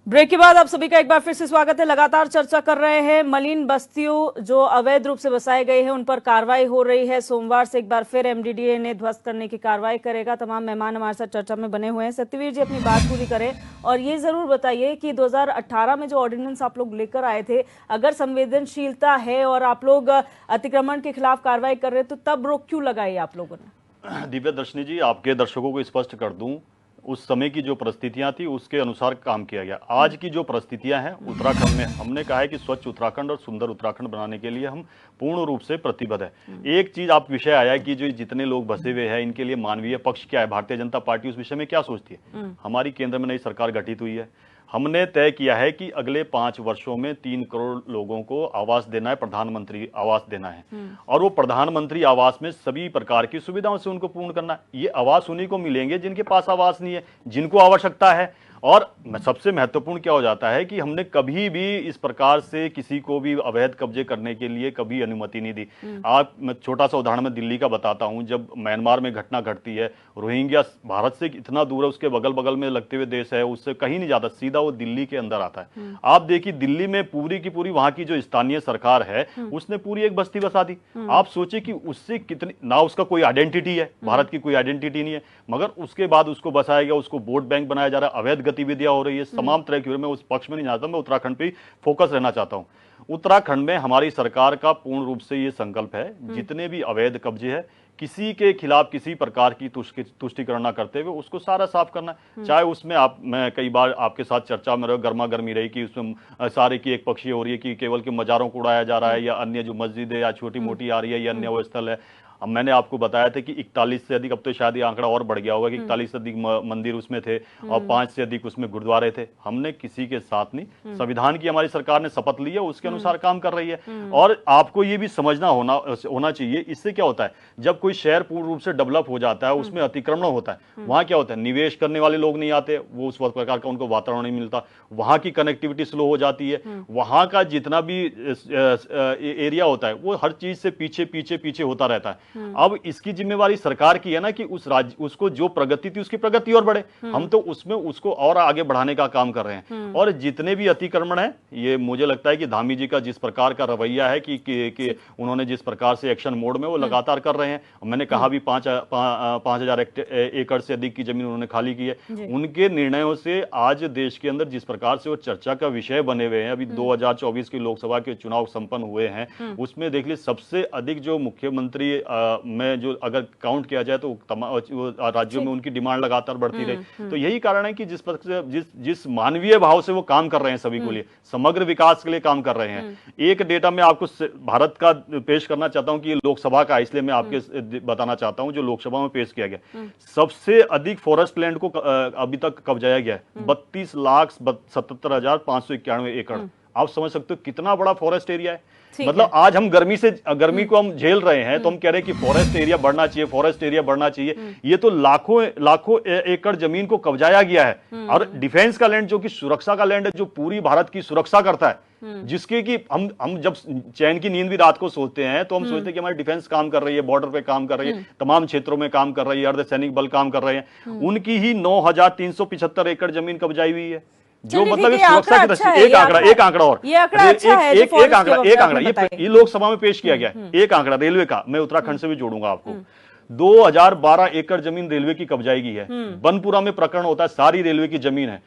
ब्रेक के बाद आप सभी का एक बार फिर से स्वागत है। लगातार चर्चा कर रहे हैं मलिन बस्तियों जो अवैध रूप से बसाए गए हैं उन पर कार्रवाई हो रही है। सोमवार से एक बार फिर MDDA ने ध्वस्त करने की कार्रवाई करेगा। तमाम मेहमान हमारे साथ चर्चा में बने हुए हैं। सत्यवीर जी अपनी बात पूरी करें और ये जरूर बताइए कि 2018 में जो ऑर्डिनेंस आप लोग लेकर आए थे, अगर संवेदनशीलता है और आप लोग अतिक्रमण के खिलाफ कार्रवाई कर रहे तो तब रोक क्यों लगाई आप लोगों ने? दिव्या दर्शनी जी, आपके दर्शकों को स्पष्ट कर दूं, उस समय की जो परिस्थितियां थी उसके अनुसार काम किया गया। आज की जो परिस्थितियां हैं उत्तराखंड में, हमने कहा है कि स्वच्छ उत्तराखंड और सुंदर उत्तराखंड बनाने के लिए हम पूर्ण रूप से प्रतिबद्ध है। एक चीज आप विषय आया कि जो जितने लोग बसे हुए हैं इनके लिए मानवीय पक्ष क्या है, भारतीय जनता पार्टी उस विषय में क्या सोचती है। हमारी केंद्र में नई सरकार गठित हुई है। हमने तय किया है कि अगले 5 वर्षों में 3 करोड़ लोगों को आवास देना है, प्रधानमंत्री आवास देना है। और वो प्रधानमंत्री आवास में सभी प्रकार की सुविधाओं से उनको पूर्ण करना है। ये आवास उन्हीं को मिलेंगे जिनके पास आवास नहीं है, जिनको आवश्यकता है। और सबसे महत्वपूर्ण क्या हो जाता है कि हमने कभी भी इस प्रकार से किसी को भी अवैध कब्जे करने के लिए कभी अनुमति नहीं दी। मैं छोटा सा उदाहरण मैं दिल्ली का बताता हूं। जब म्यांमार में घटना घटती है, रोहिंग्या भारत से इतना दूर है, उसके बगल बगल में लगते हुए देश है, उससे कहीं नहीं जाता, सीधा वो दिल्ली के अंदर आता है। आप देखिए दिल्ली में पूरी की पूरी वहां की जो स्थानीय सरकार है उसने पूरी एक बस्ती बसा दी। आप सोचिए कि उससे कितनी, ना उसका कोई आइडेंटिटी है, भारत की कोई आइडेंटिटी नहीं है, मगर उसके बाद उसको बसाया गया, उसको वोट बैंक बनाया जा रहा है, अवैध गतिविधियां हो रही है, तमाम तरह की। मैं उस पक्ष में नहीं जाता, मैं उत्तराखंड पे फोकस रहना चाहता हूं। उत्तराखंड में हमारी सरकार का पूर्ण रूप से ये संकल्प है, जितने भी अवैध कब्जे हैं किसी के खिलाफ किसी प्रकार की तुष्टिकरण न करते हुए उसको सारा साफ करना। चाहे उसमें मैं कई बार आपके साथ चर्चा में गर्मा गर्मी रही कि उसमें सारे की एक पक्षीय हो रही है कि केवल के मजारों को उड़ाया जा रहा है, या अन्य जो मस्जिद है या छोटी मोटी आ रही है या अन्य वो स्थल है। अब मैंने आपको बताया था कि 41 से अधिक, अब तो शायद ये आंकड़ा और बढ़ गया होगा कि 41 से अधिक मंदिर उसमें थे और 5 से अधिक उसमें गुरुद्वारे थे। हमने किसी के साथ नहीं, संविधान की हमारी सरकार ने शपथ ली है, उसके अनुसार काम कर रही है। और आपको ये भी समझना होना चाहिए, इससे क्या होता है, जब कोई शहर पूर्ण रूप से डेवलप हो जाता है उसमें अतिक्रमण होता है, वहां क्या होता है, निवेश करने वाले लोग नहीं आते, वो उस प्रकार का उनको वातावरण नहीं मिलता, वहां की कनेक्टिविटी स्लो हो जाती है, वहां का जितना भी एरिया होता है वो हर चीज से पीछे पीछे पीछे होता रहता है। अब इसकी जिम्मेवारी सरकार की है ना कि उस राज्य, उसको जो प्रगति थी उसकी प्रगति और बढ़े। हम तो उसमें उसको और आगे बढ़ाने का काम कर रहे हैं। और जितने भी अतिक्रमण है, ये मुझे लगता है कि धामी जी का जिस प्रकार का रवैया है कि उन्होंने जिस प्रकार से एक्शन मोड में वो लगातार कर रहे हैं। मैंने कहा भी 5,000 एकड़ से अधिक की जमीन उन्होंने खाली की है। उनके निर्णयों से आज देश के अंदर जिस प्रकार से वो चर्चा का विषय बने हुए हैं, अभी 2024 की लोकसभा के चुनाव संपन्न हुए हैं, उसमें देख लीजिए सबसे अधिक जो मुख्यमंत्री में जो अगर काउंट किया जाए तो राज्यों में उनकी डिमांड लगातार बढ़ती रही। तो यही कारण है कि जिस मानवीय भाव से वो काम कर रहे हैं, सभी के लिए समग्र विकास के लिए काम कर रहे हैं। एक डेटा मैं आपको भारत का पेश करना चाहता हूं कि ये लोकसभा का, इसलिए मैं आपके बताना चाहता हूं जो लोकसभा में पेश किया गया। सबसे अधिक फॉरेस्ट लैंड को अभी तक कब्जाया गया है, 32,77,591 एकड़। आप समझ सकते हो कितना बड़ा फॉरेस्ट एरिया है। मतलब आज हम गर्मी को हम झेल रहे हैं तो हम कह रहे हैं कि फॉरेस्ट एरिया बढ़ना चाहिए, फॉरेस्ट एरिया बढ़ना चाहिए। ये तो लाखों एकड़ जमीन को कब्जाया गया है। और डिफेंस का लैंड जो कि सुरक्षा का लैंड है, जो पूरी भारत की सुरक्षा करता है, जिसके कि हम जब चैन की नींद भी रात को सोते हैं तो हम सोचते हैं कि हमारी डिफेंस काम कर रही है, बॉर्डर पे काम कर रही है, तमाम क्षेत्रों में काम कर रही है, अर्धसैनिक बल काम कर रहे हैं। उनकी ही 9,375 एकड़ जमीन कब्जाई हुई है। जो मतलब सुरक्षा की दृष्टि, एक आंकड़ा और ये आंकड़ा अच्छा है, एक आंकड़ा ये लोकसभा में पेश किया गया। एक आंकड़ा रेलवे का, मैं उत्तराखंड से भी जोड़ूंगा आपको। 2012 एकड़ जमीन रेलवे की कब्जाई की है। बनपुरा में प्रकरण होता है, सारी रेलवे की जमीन है।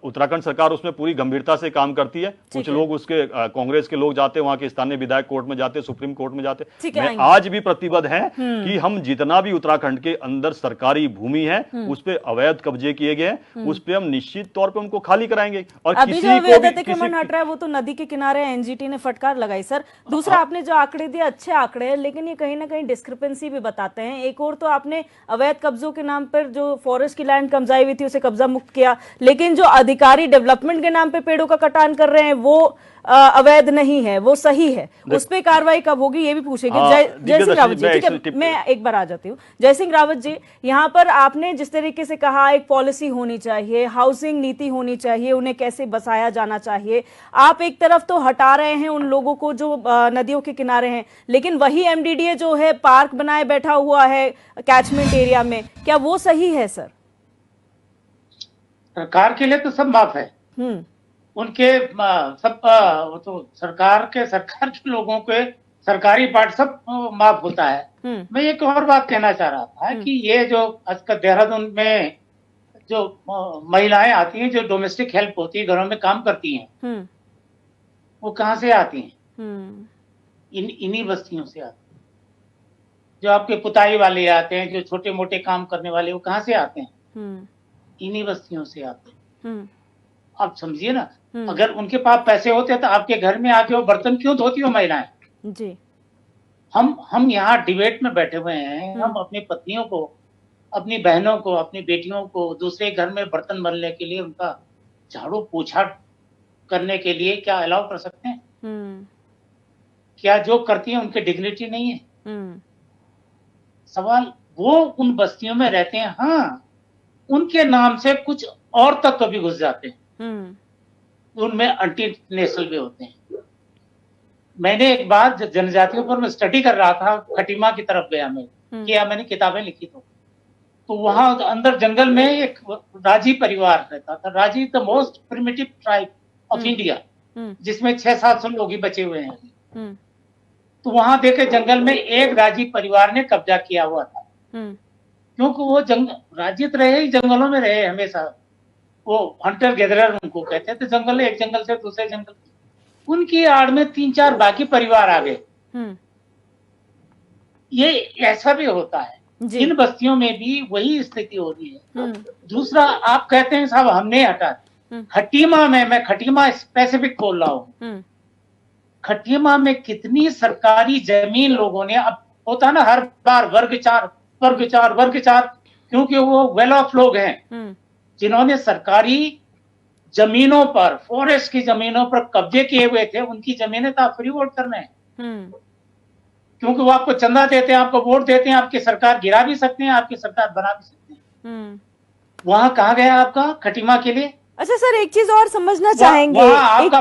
उत्तराखंड सरकार उसमें पूरी गंभीरता से काम करती है। कुछ लोग उसके कांग्रेस के लोग जाते हैं, वहां के स्थानीय विधायक कोर्ट में जाते, सुप्रीम कोर्ट में जाते। मैं आज भी प्रतिबद्ध है कि हम जितना भी उत्तराखंड के अंदर सरकारी भूमि है उस पे अवैध कब्जे किए गए हैं, उस पे हम निश्चित तौर पे उनको खाली कराएंगे। और अभी जो अवैध अतिक्रमण हट रहा है वो तो नदी के किनारे एनजीटी ने फटकार लगाई। सर, दूसरा आपने जो आंकड़े दिए अच्छे आंकड़े हैं, लेकिन ये कहीं ना कहीं डिस्क्रिपेंसी भी बताते हैं। एक और तो आपने अवैध कब्जों के नाम पर जो फॉरेस्ट की लैंड कब्जाई हुई थी उसे कब्जा मुक्त किया, लेकिन जो अधिकारी डेवलपमेंट के नाम पे पेड़ों का कटान कर रहे हैं वो अवैध नहीं है, वो सही है। उस पर कार्रवाई कब होगी ये भी पूछेंगे। जय सिंह रावत जी, ठीक है, मैं एक बार आ जाती हूँ। जय सिंह रावत जी, यहाँ पर आपने जिस तरीके से कहा एक पॉलिसी होनी चाहिए, हाउसिंग नीति होनी चाहिए, उन्हें कैसे बसाया जाना चाहिए। आप एक तरफ तो हटा रहे हैं उन लोगों को जो नदियों के किनारे हैं, लेकिन वही एमडीडीए जो है पार्क बनाए बैठा हुआ है कैचमेंट एरिया में, क्या वो सही है? सर, सरकार के लिए तो सब माफ है, उनके सब वो तो सरकार के लोगों के सरकारी पार्ट सब माफ होता है। मैं एक और बात कहना चाह रहा था कि ये जो आजकल देहरादून में जो महिलाएं आती हैं, जो डोमेस्टिक हेल्प होती है, घरों में काम करती हैं, वो कहाँ से आती हैं? इन्हीं बस्तियों से आती हैं। जो आपके पुताई वाले आते हैं, जो छोटे मोटे काम करने वाले, वो कहाँ से आते हैं? इन्हीं बस्तियों से आते हैं। आप समझिए ना, अगर उनके पास पैसे होते तो आपके घर में आके वो बर्तन क्यों धोती हो महिलाएं? जी, हम यहाँ डिबेट में बैठे हुए हैं, हम अपनी पत्नियों को, अपनी बहनों को, अपनी बेटियों को दूसरे घर में बर्तन मलने के लिए, उनका झाड़ू पोछा करने के लिए क्या अलाउ कर सकते हैं? क्या जो करती हैं उनकी डिग्निटी नहीं है? सवाल वो उन बस्तियों में रहते हैं, हाँ, उनके नाम से कुछ और तत्व भी घुस जाते हैं, उनमें एंटी नेशनल भी होते हैं। मैंने एक बार जनजातियों पर मैं स्टडी कर रहा था, खटीमा की तरफ गया मैं, किया मैंने, किताबें लिखी तो वहां अंदर जंगल में एक राजी परिवार रहता था। राजी the most primitive tribe of India, जिसमें 600-700 लोग ही बचे हुए हैं। तो वहां देखे जंगल में एक राजी परिवार ने कब्जा किया हुआ था, क्योंकि वो राजित रहे, जंगलों में रहे हमेशा, वो हंटर गैदरर उनको कहते थे। जंगल, एक जंगल से दूसरे जंगल, उनकी आड़ में 3-4 बाकी परिवार आ गए। ये ऐसा भी होता है, इन बस्तियों में भी वही स्थिति हो रही है। दूसरा, आप कहते हैं साहब हमने हटा, खटीमा में, मैं खटीमा स्पेसिफिक बोल रहा हूँ, खटीमा में कितनी सरकारी जमीन लोगों ने, अब होता है ना हर बार वर्ग 4, क्योंकि वो वेल ऑफ लोग हैं जिन्होंने सरकारी जमीनों पर, फॉरेस्ट की जमीनों पर कब्जे किए हुए थे, उनकी जमीनें तो आप फ्री वोट कर रहे हैं, क्योंकि वो आपको चंदा देते हैं, आपको वोट देते हैं, आपकी सरकार गिरा भी सकते हैं, आपकी सरकार बना भी सकते हैं। वहां कहाँ गया आपका खटीमा के लिए? अच्छा सर, एक चीज और समझना चाहेंगे, आपका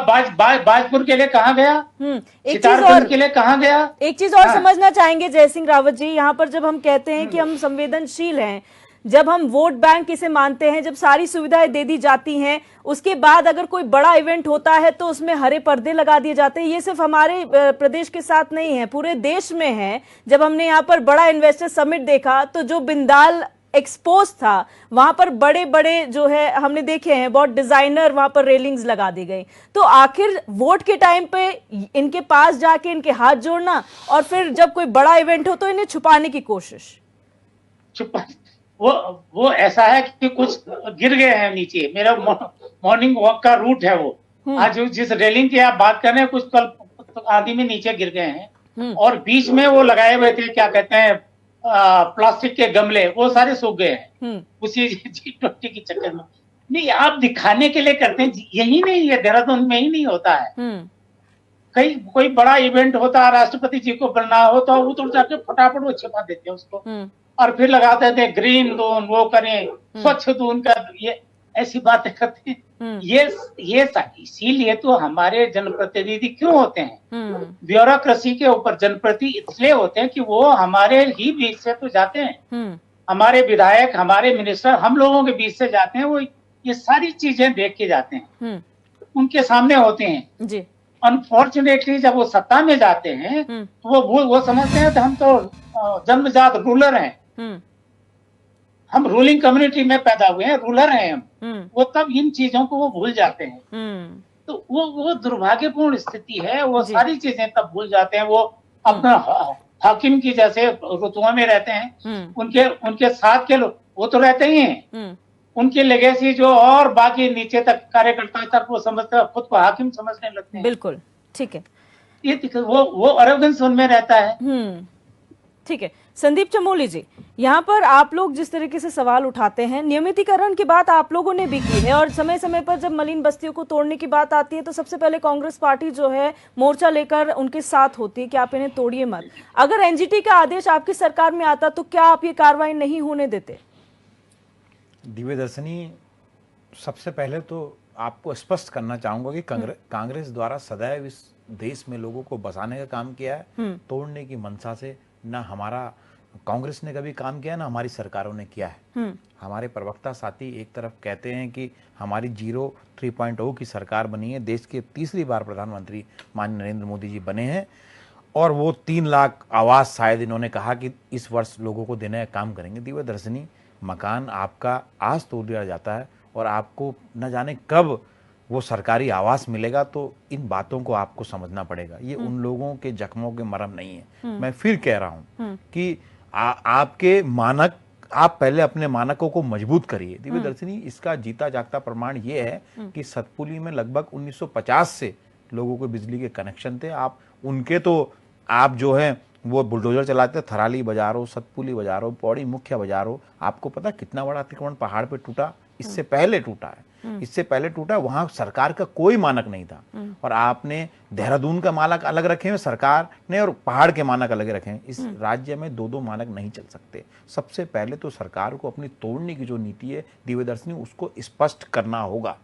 बाजपुर के लिए कहाँ गया? एक चीज और के लिए कहाँ गया? एक चीज और समझना चाहेंगे जय सिंह रावत जी, यहाँ पर जब हम कहते हैं कि हम संवेदनशील हैं, जब हम वोट बैंक इसे मानते हैं, जब सारी सुविधाएं दे दी जाती हैं, उसके बाद अगर कोई बड़ा इवेंट होता है तो उसमें हरे पर्दे लगा दिए जाते हैं। ये सिर्फ हमारे प्रदेश के साथ नहीं है, पूरे देश में है। जब हमने यहाँ पर बड़ा इन्वेस्टर समिट देखा तो जो बिंदाल एक्सपोज था, वहां पर बड़े बड़े जो है हमने देखे हैं, बहुत डिजाइनर वहां पर रेलिंग्स लगा दी गई। तो आखिर वोट के टाइम पे इनके पास जाके इनके हाथ जोड़ना, और फिर जब कोई बड़ा इवेंट हो तो इन्हें छुपाने की कोशिश। वो ऐसा है कि कुछ गिर गए हैं नीचे। मेरा मॉर्निंग वॉक का रूट है वो, आज जिस रेलिंग की आप बात कर रहे हैं, कुछ कल आदि में नीचे गिर गए हैं, और बीच में वो लगाए हुए थे, क्या कहते हैं, प्लास्टिक के गमले, वो सारे सूख गए हैं उसी G20 के चक्कर में। नहीं, आप दिखाने के लिए करते हैं, यही नहीं है, देहरादून में ही नहीं होता है। कहीं कोई बड़ा इवेंट होता है, राष्ट्रपति जी को बनना हो तो वो तो जाके फटाफट वो छिपा देते हैं उसको, और फिर लगाते थे ग्रीन जोन, वो करें स्वच्छ जोन का, ये ऐसी बातें करते हैं। ये इसीलिए तो हमारे जनप्रतिनिधि क्यों होते हैं? ब्यूरोक्रेसी के ऊपर जनप्रतिनिधि इसलिए होते हैं कि वो हमारे ही बीच से तो जाते हैं, हमारे विधायक, हमारे मिनिस्टर हम लोगों के बीच से जाते हैं, वो ये सारी चीजें देख के जाते हैं, उनके सामने होते हैं जी। अनफॉर्चुनेटली जब वो सत्ता में जाते हैं तो वो समझते हैं तो हम तो जन्मजात रूलर हैं, हम रूलिंग कम्युनिटी में पैदा हुए हैं, रूलर हैं हम, वो तब इन चीजों को वो भूल जाते हैं। तो वो दुर्भाग्यपूर्ण स्थिति है, वो सारी चीजें तब भूल जाते हैं। वो अपना हाकिम की जैसे रुतबा में रहते हैं, उनके साथ के लोग वो तो रहते ही हैं, उनकी लेगेसी जो और बाकी नीचे तक कार्यकर्ता तक वो समझते, खुद को हाकिम समझने लगते हैं। बिल्कुल ठीक है, ये वो अरेगेंस उनमें रहता है। ठीक है। संदीप चमोली जी, यहाँ पर आप लोग जिस तरीके से सवाल उठाते हैं, नियमितीकरण की बात आप लोगों ने भी की है, और समय समय पर जब मलिन बस्तियों को तोड़ने की बात आती है तो सबसे पहले कांग्रेस पार्टी जो है मोर्चा लेकर उनके साथ होती है कि आप इन्हें तोड़िए मत। अगर एनजीटी का आदेश आपकी सरकार में आता तो क्या आप ये कार्रवाई नहीं होने देते? दिव्यदर्शनी, सबसे पहले तो आपको स्पष्ट करना चाहूंगा कि कांग्रेस द्वारा सदैव इस देश में लोगों को बसाने का काम किया है, तोड़ने की मंशा से ना हमारा कांग्रेस ने कभी काम किया, ना हमारी सरकारों ने किया है। हमारे प्रवक्ता साथी एक तरफ कहते हैं कि हमारी 3.0 की सरकार बनी है, देश के तीसरी बार प्रधानमंत्री माननीय नरेंद्र मोदी जी बने हैं, और वो 3 लाख आवास शायद इन्होंने कहा कि इस वर्ष लोगों को देने का काम करेंगे। दिव्यदर्शनी, मकान आपका आज तोड़ दिया जाता है और आपको न जाने कब वो सरकारी आवास मिलेगा, तो इन बातों को आपको समझना पड़ेगा। ये उन लोगों के जख्मों के मरहम नहीं है। मैं फिर कह रहा हूं कि आपके मानक, आप पहले अपने मानकों को मजबूत करिए। दिव्यदर्शनी, इसका जीता जागता प्रमाण ये है कि सतपुली में लगभग 1950 से लोगों को बिजली के कनेक्शन थे। आप जो है वो बुलडोजर चलाते, थराली बाजारों, सतपुली बाजारों, पौड़ी मुख्य बाजारों, आपको पता कितना बड़ा अतिक्रमण पहाड़ पे टूटा? इससे पहले टूटा है, इससे पहले टूटा। वहां सरकार का कोई मानक नहीं था, और आपने देहरादून का मानक अलग रखे हैं सरकार ने, और पहाड़ के मानक अलग रखे हैं। इस राज्य में 2 मानक नहीं चल सकते। सबसे पहले तो सरकार को अपनी तोड़ने की जो नीति है दिव्यदर्शनी, उसको स्पष्ट करना होगा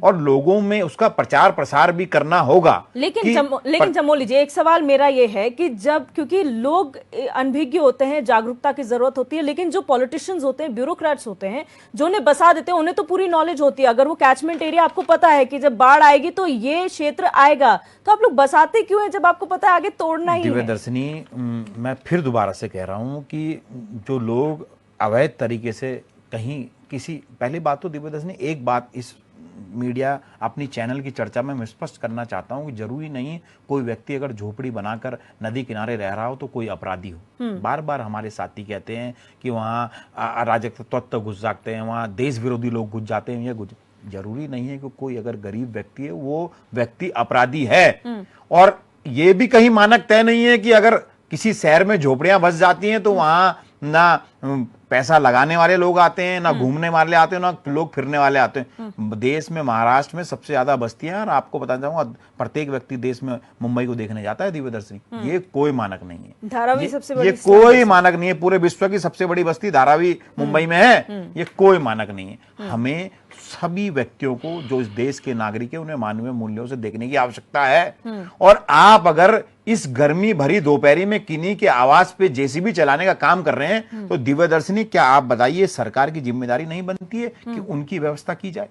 और लोगों में उसका प्रचार प्रसार भी करना होगा। लेकिन चमोली जी, एक सवाल मेरा ये है कि क्योंकि लोग अनभिज्ञ होते हैं, जागरूकता की जरूरत होती है, लेकिन जो पॉलिटिशियंस होते हैं, ब्यूरोक्रेट्स होते हैं, जो उन्हें बसा देते हैं, उन्हें तो पूरी नॉलेज होती है। अगर वो कैचमेंट एरिया आपको पता है कि जब बाढ़ आएगी तो ये क्षेत्र आएगा, तो आप लोग बसाते क्यों हैं जब आपको पता है आगे तोड़ना ही है? दिव्यदर्शनी, मैं फिर दोबारा से कह रहा हूं कि जो लोग अवैध तरीके से कहीं पहली बात तो दिव्यदर्शनी, एक बात इस मीडिया अपनी चैनल की चर्चा में मैं स्पष्ट करना चाहता हूं कि जरूरी नहीं कोई व्यक्ति अगर झोपड़ी बनाकर नदी किनारे रह रहा हो तो कोई अपराधी हो। बार बार हमारे साथी कहते हैं कि वहाँ अराजक तत्व घुस जाते हैं, वहाँ देश विरोधी लोग घुस जाते हैं। जरूरी नहीं है कि कोई अगर गरीब व्यक्ति है वो व्यक्ति अपराधी है। और ये भी कहीं मानक तय नहीं है कि अगर किसी शहर में झोपड़ियां बस जाती हैं तो वहां ना पैसा लगाने वाले लोग आते हैं, ना घूमने वाले आते हैं, ना लोग फिरने वाले आते हैं। देश में महाराष्ट्र में सबसे ज्यादा बस्तियां, और आपको बताना चाहूंगा प्रत्येक व्यक्ति देश में मुंबई को देखने जाता है। दिव्यदर्शनी, ये कोई मानक नहीं है। धारावी सबसे बड़ी, ये कोई मानक नहीं है। पूरे विश्व की सबसे बड़ी बस्ती धारावी मुंबई में है। ये कोई मानक नहीं है। हमें सभी व्यक्तियों को जो इस देश के नागरिक है उन्हें मानवीय मूल्यों से देखने की आवश्यकता है। और आप अगर इस गर्मी भरी दोपहरी में किन्हीं के आवास पे जेसीबी चलाने का काम कर रहे हैं तो दिव्यदर्शनी, क्या आप बताइए सरकार की जिम्मेदारी नहीं बनती है कि उनकी व्यवस्था की जाए?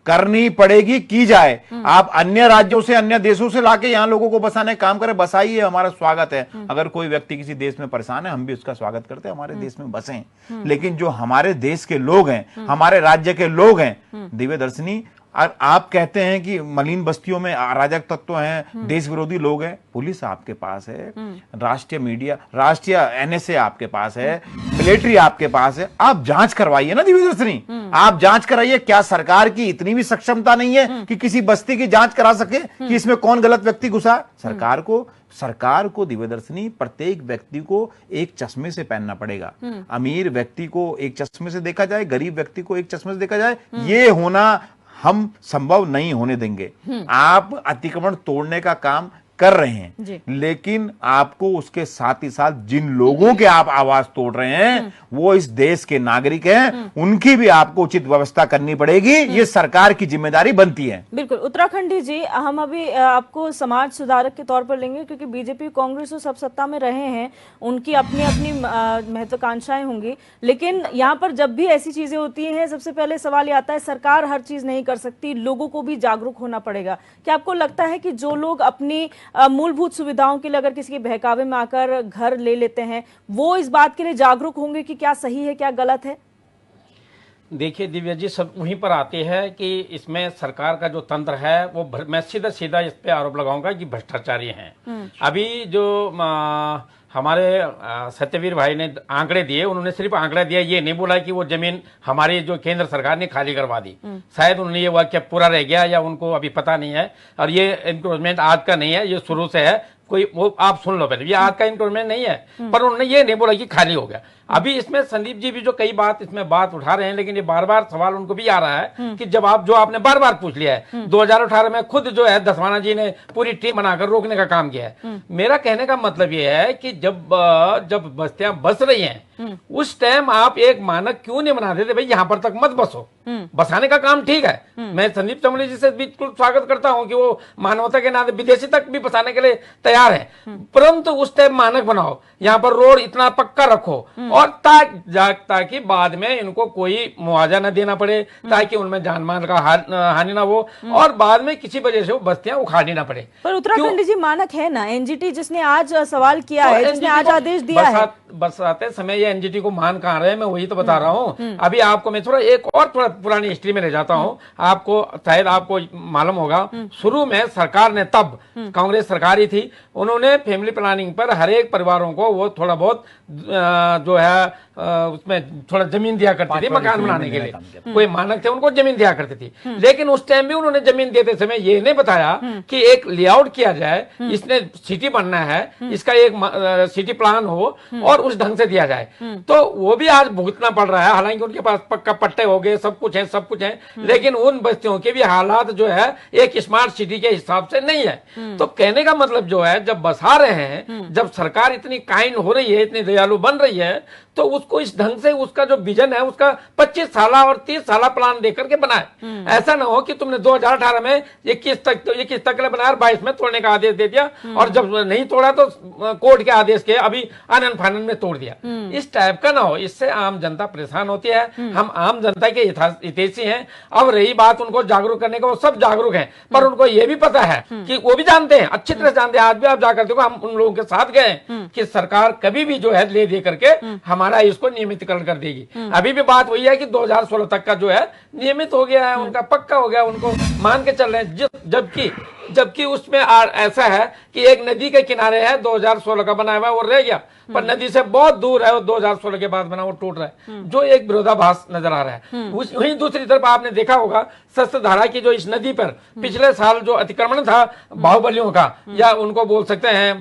करनी पड़ेगी, की जाए। आप अन्य राज्यों से, अन्य देशों से लाके यहाँ लोगों को बसाने का काम करें, बसाइए, हमारा स्वागत है। अगर कोई व्यक्ति किसी देश में परेशान है, हम भी उसका स्वागत करते हैं, हमारे देश में बसें। लेकिन जो हमारे देश के लोग हैं, हमारे राज्य के लोग हैं, दिव्यदर्शनी, आप कहते हैं कि मलिन बस्तियों में अराजक तत्व हैं, देश विरोधी लोग हैं। पुलिस आपके पास है, राष्ट्रीय मीडिया, राष्ट्रीय एनएसए आपके पास है, मिलिट्री आपके पास है। आप जांच करवाइए ना दिव्यदर्शनी, आप जांच कराइए। क्या सरकार की इतनी भी सक्षमता नहीं है कि किसी बस्ती की जांच करा सके कि इसमें कौन गलत व्यक्ति घुसा? सरकार को दिव्यदर्शनी, प्रत्येक व्यक्ति को एक चश्मे से पहनना पड़ेगा। अमीर व्यक्ति को एक चश्मे से देखा जाए, गरीब व्यक्ति को एक चश्मे से देखा जाए, ये होना हम संभव नहीं होने देंगे। आप अतिक्रमण तोड़ने का काम कर रहे हैं, लेकिन आपको उसके साथ ही साथ जिन लोगों के आप आवाज तोड़ रहे हैं वो इस देश के नागरिक हैं, उनकी भी आपको उचित व्यवस्था करनी पड़ेगी। ये सरकार की जिम्मेदारी बनती है। बिल्कुल। उत्तराखंडी जी, हम अभी आपको समाज सुधारक के तौर पर लेंगे, क्योंकि बीजेपी कांग्रेस तो सब सत्ता में रहे हैं, उनकी अपनी अपनी महत्वाकांक्षाएं होंगी, लेकिन यहाँ पर जब भी ऐसी चीजें होती हैं सबसे पहले सवाल ये आता है सरकार हर चीज नहीं कर सकती, लोगों को भी जागरूक होना पड़ेगा। क्या आपको लगता है कि जो लोग अपनी मूलभूत सुविधाओं के लिए अगर किसी के बहकावे में आकर घर ले लेते हैं, वो इस बात के लिए जागरूक होंगे कि क्या सही है क्या गलत है? देखिए दिव्या जी, सब वहीं पर आते हैं कि इसमें सरकार का जो तंत्र है वो मैं सीधा सीधा इस पे आरोप लगाऊंगा कि भ्रष्टाचारी हैं। अभी जो हमारे सत्यवीर भाई ने आंकड़े दिए, उन्होंने सिर्फ आंकड़ा दिया, ये नहीं बोला कि वो जमीन हमारी जो केंद्र सरकार ने खाली करवा दी। शायद उन्होंने ये वाक्य पूरा रह गया या उनको अभी पता नहीं है। और ये इंक्रोचमेंट आज का नहीं है, ये शुरू से है। कोई वो आप सुन लो पहले, ये आज का इंक्रोचमेंट नहीं है, पर उन्होंने ये नहीं बोला कि खाली हो गया। अभी इसमें संदीप जी भी जो कई बात इसमें बात उठा रहे हैं, लेकिन ये बार बार सवाल उनको भी आ रहा है कि जवाब जो आपने बार बार पूछ लिया है। 2018 में खुद जो है दसवाना जी ने पूरी टीम बनाकर रोकने का काम किया है। मेरा कहने का मतलब ये है कि जब बस्तियां बस रही हैं उस टाइम आप एक मानक क्यों नहीं बना देते, भाई यहां पर तक मत बसो। बसाने का काम ठीक है, मैं संदीप चमोली जी से बिल्कुल स्वागत करता हूं कि वो मानवता के नाते विदेशी तक भी बसाने के लिए तैयार है, परंतु उस टाइम मानक बनाओ, यहाँ पर रोड इतना पक्का रखो और ताकि बाद में इनको कोई मुआवजा न देना पड़े, ताकि उनमें जान माल का हानि ना हो और बाद में किसी वजह से वो बस्तियां उखाड़नी ना पड़े। पर उत्तराखंड जी मानक है ना, एनजीटी जिसने आज सवाल किया है, जिसने आज आदेश दिया है। बरसाते समय ये एनजीटी को मान कहाँ रहे, मैं वही तो बता रहा हूँ। अभी आपको मैं थोड़ा पुरानी हिस्ट्री में ले जाता हूँ, आपको शायद आपको मालूम होगा। शुरू में सरकार ने, तब कांग्रेस सरकार ही थी, उन्होंने फैमिली प्लानिंग पर हर एक परिवारों को वो थोड़ा बहुत जो है उसमें थोड़ा जमीन दिया करती थी मकान बनाने के लिए। कोई मानक थे उनको जमीन दिया करती थी, लेकिन उस टाइम भी उन्होंने जमीन देते समय ये नहीं बताया कि एक लेआउट किया जाए, इसने सिटी बनना है, इसका एक सिटी प्लान हो और उस ढंग से दिया जाए। तो वो भी आज भुगतना पड़ रहा है। हालांकि उनके पास पक्का पट्टे हो गए, सब कुछ है, लेकिन उन बस्तियों के भी हालात जो है एक स्मार्ट सिटी के हिसाब से नहीं है। तो कहने का मतलब जो है, जब बसा रहे हैं, जब सरकार इतनी काइंड हो रही है, इतनी दयालु बन रही है, तो उसको इस ढंग से उसका जो विजन है उसका 25 साल और 30 साल प्लान देकर के बनाए। ऐसा ना हो कि तुमने 2018 में 21 तक के लिए बनाया, 22 में तोड़ने का आदेश दे दिया और जब नहीं तोड़ा तो कोर्ट के आदेश के अभी आनन फानन में तोड़ दिया। इस टाइप का ना हो, इससे आम जनता परेशान होती है। हम आम जनता के हितैषी हैं। अब रही बात उनको जागरूक करने का, वो सब जागरूक हैं, पर उनको ये भी पता है कि वो भी जानते हैं, अच्छी तरह जानते हैं। आज भी आप जाकर देखो, हम उन लोगों के साथ गए कि सरकार कभी भी जो है ले दे करके हमारा इसको नियमितकरण कर देगी। अभी भी बात वही है कि 2016 तक का जो है नियमित हो गया है, उनका पक्का हो गया, उनको मान के चल रहे हैं। जबकि उसमें ऐसा है कि एक नदी के किनारे है, 2016 का बनाया हुआ, वो रह गया, पर नदी से बहुत दूर है, वो 2016 के बाद बना, वो टूट रहा है, जो एक विरोधाभास नजर आ रहा है। वहीं दूसरी तरफ आपने देखा होगा शस्त्रधारा की जो इस नदी पर पिछले साल जो अतिक्रमण था बाहुबलियों का, या उनको बोल सकते हैं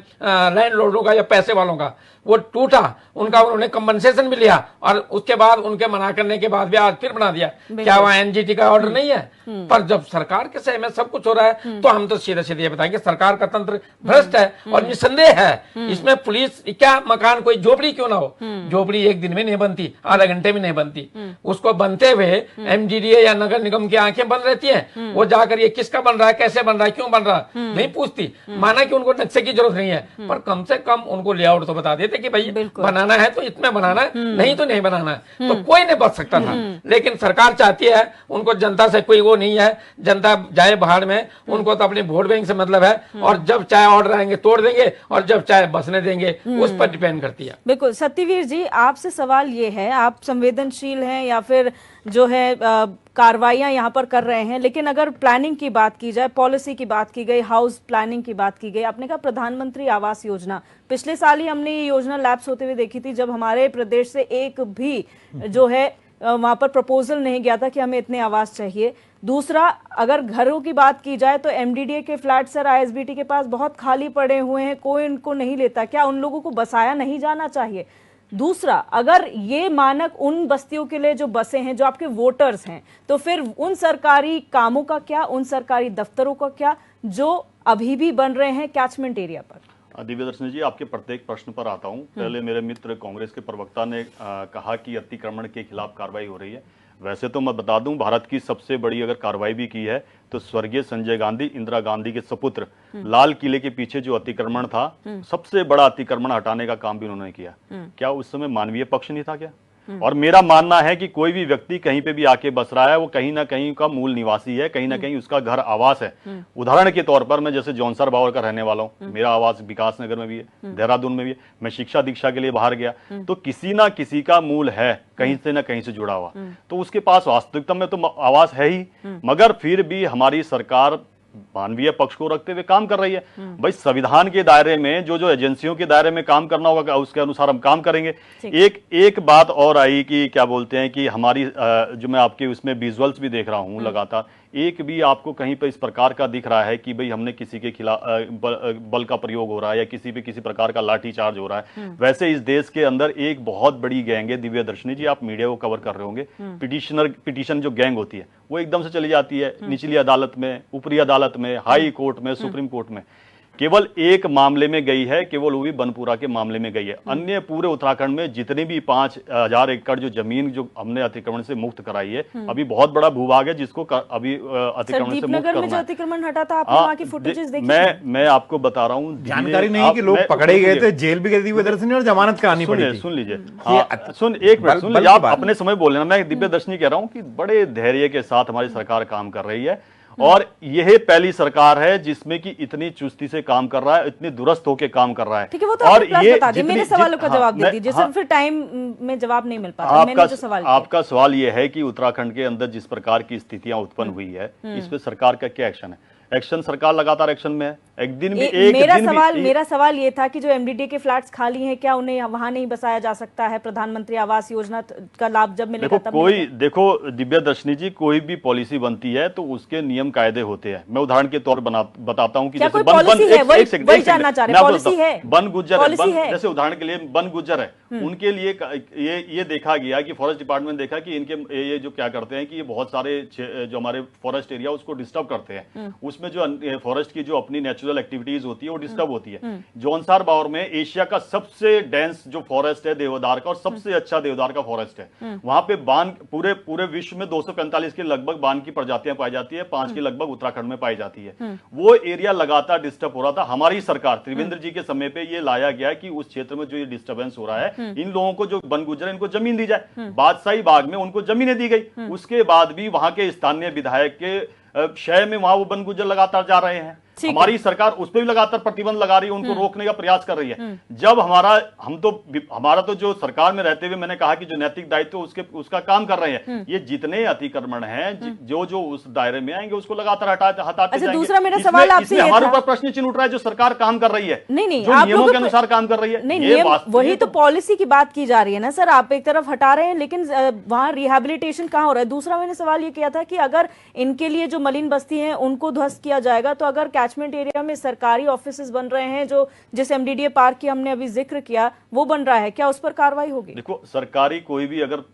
लैंडलॉर्डों का या पैसे वालों का, वो टूटा, उनका उन्होंने कंपनसेशन भी लिया और उसके बाद उनके मना करने के बाद भी आज फिर बना दिया। क्या वहां एनजीटी का ऑर्डर नहीं है? पर जब सरकार के सही में सब कुछ हो रहा है तो हम तो सीधे सीधे ये बताएंगे सरकार का तंत्र भ्रष्ट है और निसंदेह है। इसमें पुलिस क्या मकान, कोई झोपड़ी क्यों ना हो, झोपड़ी एक दिन में नहीं बनती, आधा घंटे में नहीं बनती, उसको बनते हुए एमजीडीए या नगर निगम की आंखें बंद रहती हैं। वो जाकर ये किसका बन रहा है, कैसे बन रहा है, क्यों बन रहा है, नहीं पूछती। माना कि उनको नक्शे की जरूरत नहीं है, पर कम से कम उनको लेआउट तो बता देते कि भाई बनाना है तो इतना बनाना है, नहीं तो नहीं बनाना है। तो कोई नहीं बच सकता था, लेकिन सरकार चाहती है, उनको जनता से कोई वो नहीं है, जनता जाए बाहर में, उनको तो अपने वोट बैंक से मतलब है, और जब चाहे ऑर्डर आएंगे तोड़ देंगे और जब चाहे बसने देंगे, उस पर डिपेंड करती है। बिल्कुल। सत्यवीर जी, आपसे सवाल ये है, आप संवेदनशील हैं या फिर जो है कार्रवाइयां यहाँ पर कर रहे हैं, लेकिन अगर प्लानिंग की बात की जाए, पॉलिसी की बात की गई, हाउस प्लानिंग की बात की गई, आपने कहा प्रधानमंत्री आवास योजना, पिछले साल ही हमने ये योजना लैप्स होते हुए देखी थी, जब हमारे प्रदेश से एक भी जो है वहां पर प्रपोजल नहीं गया था कि हमें इतने आवास चाहिए। दूसरा, अगर घरों की बात की जाए तो एमडीडीए के फ्लैट सर आईएसबीटी के पास बहुत खाली पड़े हुए हैं, कोई इनको नहीं लेता, क्या उन लोगों को बसाया नहीं जाना चाहिए? दूसरा, अगर ये मानक उन बस्तियों के लिए जो बसे हैं, जो आपके वोटर्स हैं, तो फिर उन सरकारी कामों का क्या, उन सरकारी दफ्तरों का क्या जो अभी भी बन रहे हैं कैचमेंट एरिया पर? दिव्य दर्शनी जी, आपके प्रत्येक प्रश्न पर आता हूं। पहले मेरे मित्र कांग्रेस के प्रवक्ता ने कहा कि अतिक्रमण के खिलाफ कार्रवाई हो रही है। वैसे तो मैं बता दूं, भारत की सबसे बड़ी अगर कार्रवाई भी की है तो स्वर्गीय संजय गांधी, इंदिरा गांधी के सपुत्र, लाल किले के पीछे जो अतिक्रमण था, सबसे बड़ा अतिक्रमण हटाने का काम भी उन्होंने किया। क्या उस समय मानवीय पक्ष नहीं था क्या? और मेरा मानना है कि कोई भी व्यक्ति कहीं पे भी आके बस रहा है वो कहीं ना कहीं का मूल निवासी है, कहीं ना कहीं उसका घर आवास है। उदाहरण के तौर पर मैं जैसे जौनसर बावर का रहने वाला हूँ, मेरा आवास विकास नगर में भी है, देहरादून में भी है, मैं शिक्षा दीक्षा के लिए बाहर गया तो किसी ना किसी का मूल है कहीं से ना कहीं से जुड़ा हुआ, तो उसके पास वास्तविकता में तो आवास है ही, मगर फिर भी हमारी सरकार मानवीय पक्ष को रखते हुए काम कर रही है। भाई संविधान के दायरे में जो एजेंसियों के दायरे में काम करना होगा उसके अनुसार हम काम करेंगे। एक बात और आई कि क्या बोलते हैं कि हमारी जो मैं आपके उसमें विजुअल्स भी देख रहा हूं लगातार, एक भी आपको कहीं पर इस प्रकार का दिख रहा है कि भाई हमने किसी के खिलाफ बल का प्रयोग हो रहा है या किसी पे किसी प्रकार का लाठी चार्ज हो रहा है। वैसे इस देश के अंदर एक बहुत बड़ी गैंग है, दिव्या दर्शनी जी आप मीडिया को कवर कर रहे होंगे, पिटीशन जो गैंग होती है वो एकदम से चली जाती है निचली अदालत में, ऊपरी अदालत में, हाई कोर्ट में, सुप्रीम कोर्ट में। केवल एक मामले में गई है, केवल वो भी बनपुरा के मामले में गई है। अन्य पूरे उत्तराखंड में जितने भी 5000 एकड़ जो जमीन जो हमने अतिक्रमण से मुक्त कराई है, अभी बहुत बड़ा भूभाग है जिसको अभी अतिक्रमण से मुक्त करना है। जो अतिक्रमण हटा था आपने वहां की फुटेजेस देखी? मैं आपको बता रहा हूँ, जानकारी नहीं है कि लोग पकड़े गए थे, जेल भी गई थी दिव्या दर्शनी और जमानत करानी पड़ी थी। सुन लीजिए, एक मिनट सुन लीजिए, आप अपने समय बोल लेना। मैं दिव्या दर्शनी कह रहा हूँ कि बड़े धैर्य के साथ हमारी सरकार काम कर रही है और यह पहली सरकार है जिसमें कि इतनी चुस्ती से काम कर रहा है, इतनी दुरुस्त होकर काम कर रहा है। ठीक है, वो तो और ये बता दीजिए, मेरे सवालों का जवाब दे दीजिए सर, फिर टाइम में जवाब नहीं मिल पाता। मैंने जो सवाल आपका सवाल यह है कि उत्तराखंड के अंदर जिस प्रकार की स्थितियां उत्पन्न हुई है, इस पे सरकार का क्या एक्शन है? एक्शन, सरकार लगातार एक्शन में है। एक दिन भी मेरा सवाल ये था कि जो एमडीडीए के फ्लैट्स खाली हैं, क्या उन्हें वहां नहीं बसाया जा सकता है? प्रधानमंत्री आवास योजना का लाभ जब मिलेगा तब देखो दिव्या दर्शनी जी, कोई भी पॉलिसी बनती है तो उसके नियम कायदे होते हैं। मैं उदाहरण के तौर बताता हूँ कि जैसे बन गुज्जर, जैसे उदाहरण के लिए बन गुज्जर है, उनके लिए ये देखा गया कि फॉरेस्ट डिपार्टमेंट देखा कि इनके ये जो क्या करते हैं कि ये बहुत सारे जो हमारे फॉरेस्ट एरिया उसको डिस्टर्ब करते हैं, उसमें जो फॉरेस्ट की जो अपनी नेचुरल एक्टिविटीज होती है वो डिस्टर्ब होती है। जौनसार बावर में एशिया का सबसे डेंस जो फॉरेस्ट है देवदार का, और सबसे अच्छा देवदार का फॉरेस्ट है। वहां पे बान पूरे विश्व में 245 के लगभग बान की प्रजातियां पाई जाती है, 5 के लगभग उत्तराखंड में पाई जाती है। वो एरिया लगातार डिस्टर्ब हो रहा था। हमारी सरकार त्रिवेंद्र जी के समय पे ये लाया गया कि उस क्षेत्र में जो ये डिस्टर्बेंस हो रहा है, इन लोगों को जो बन गुजर इनको जमीन दी जाए। बादशाही बाग में उनको जमीनें दी गई, उसके बाद भी वहां के स्थानीय विधायक के शहर में वहां वो बन गुजर लगातार जा रहे हैं। हमारी सरकार उस पर भी लगातार प्रतिबंध लगा रही है, उनको रोकने का प्रयास कर रही है। जब हमारा तो जो सरकार में रहते हुए मैंने कहा कि जो नैतिक दायित्व उसका काम कर रहे हैं, ये जितने अतिक्रमण हैं जो उस दायरे में आएंगे उसको लगातार हटाते जाएंगे। दूसरा मेरा सवाल आपसे हमारे ऊपर प्रश्न चिन्ह उठ रहा है जो सरकार काम कर रही है, नहीं जो नियमों के अनुसार काम कर रही है। नहीं, वही तो पॉलिसी की बात की जा रही है ना सर। आप एक तरफ हटा रहे हैं लेकिन वहां रिहेबिलिटेशन कहाँ हो रहा है? दूसरा मैंने सवाल ये किया था कि अगर इनके लिए जो मलिन बस्ती है उनको ध्वस्त किया जाएगा, तो अगर कैचमेंट एरिया में सरकारी ऑफिसेज बन रहे हैं, जो जिस एमडीडीए पार्क की हमने अभी जिक्र किया वो बन रहा है, क्या उस पर कार्रवाई होगी? देखो, सरकारी कोई भी अगर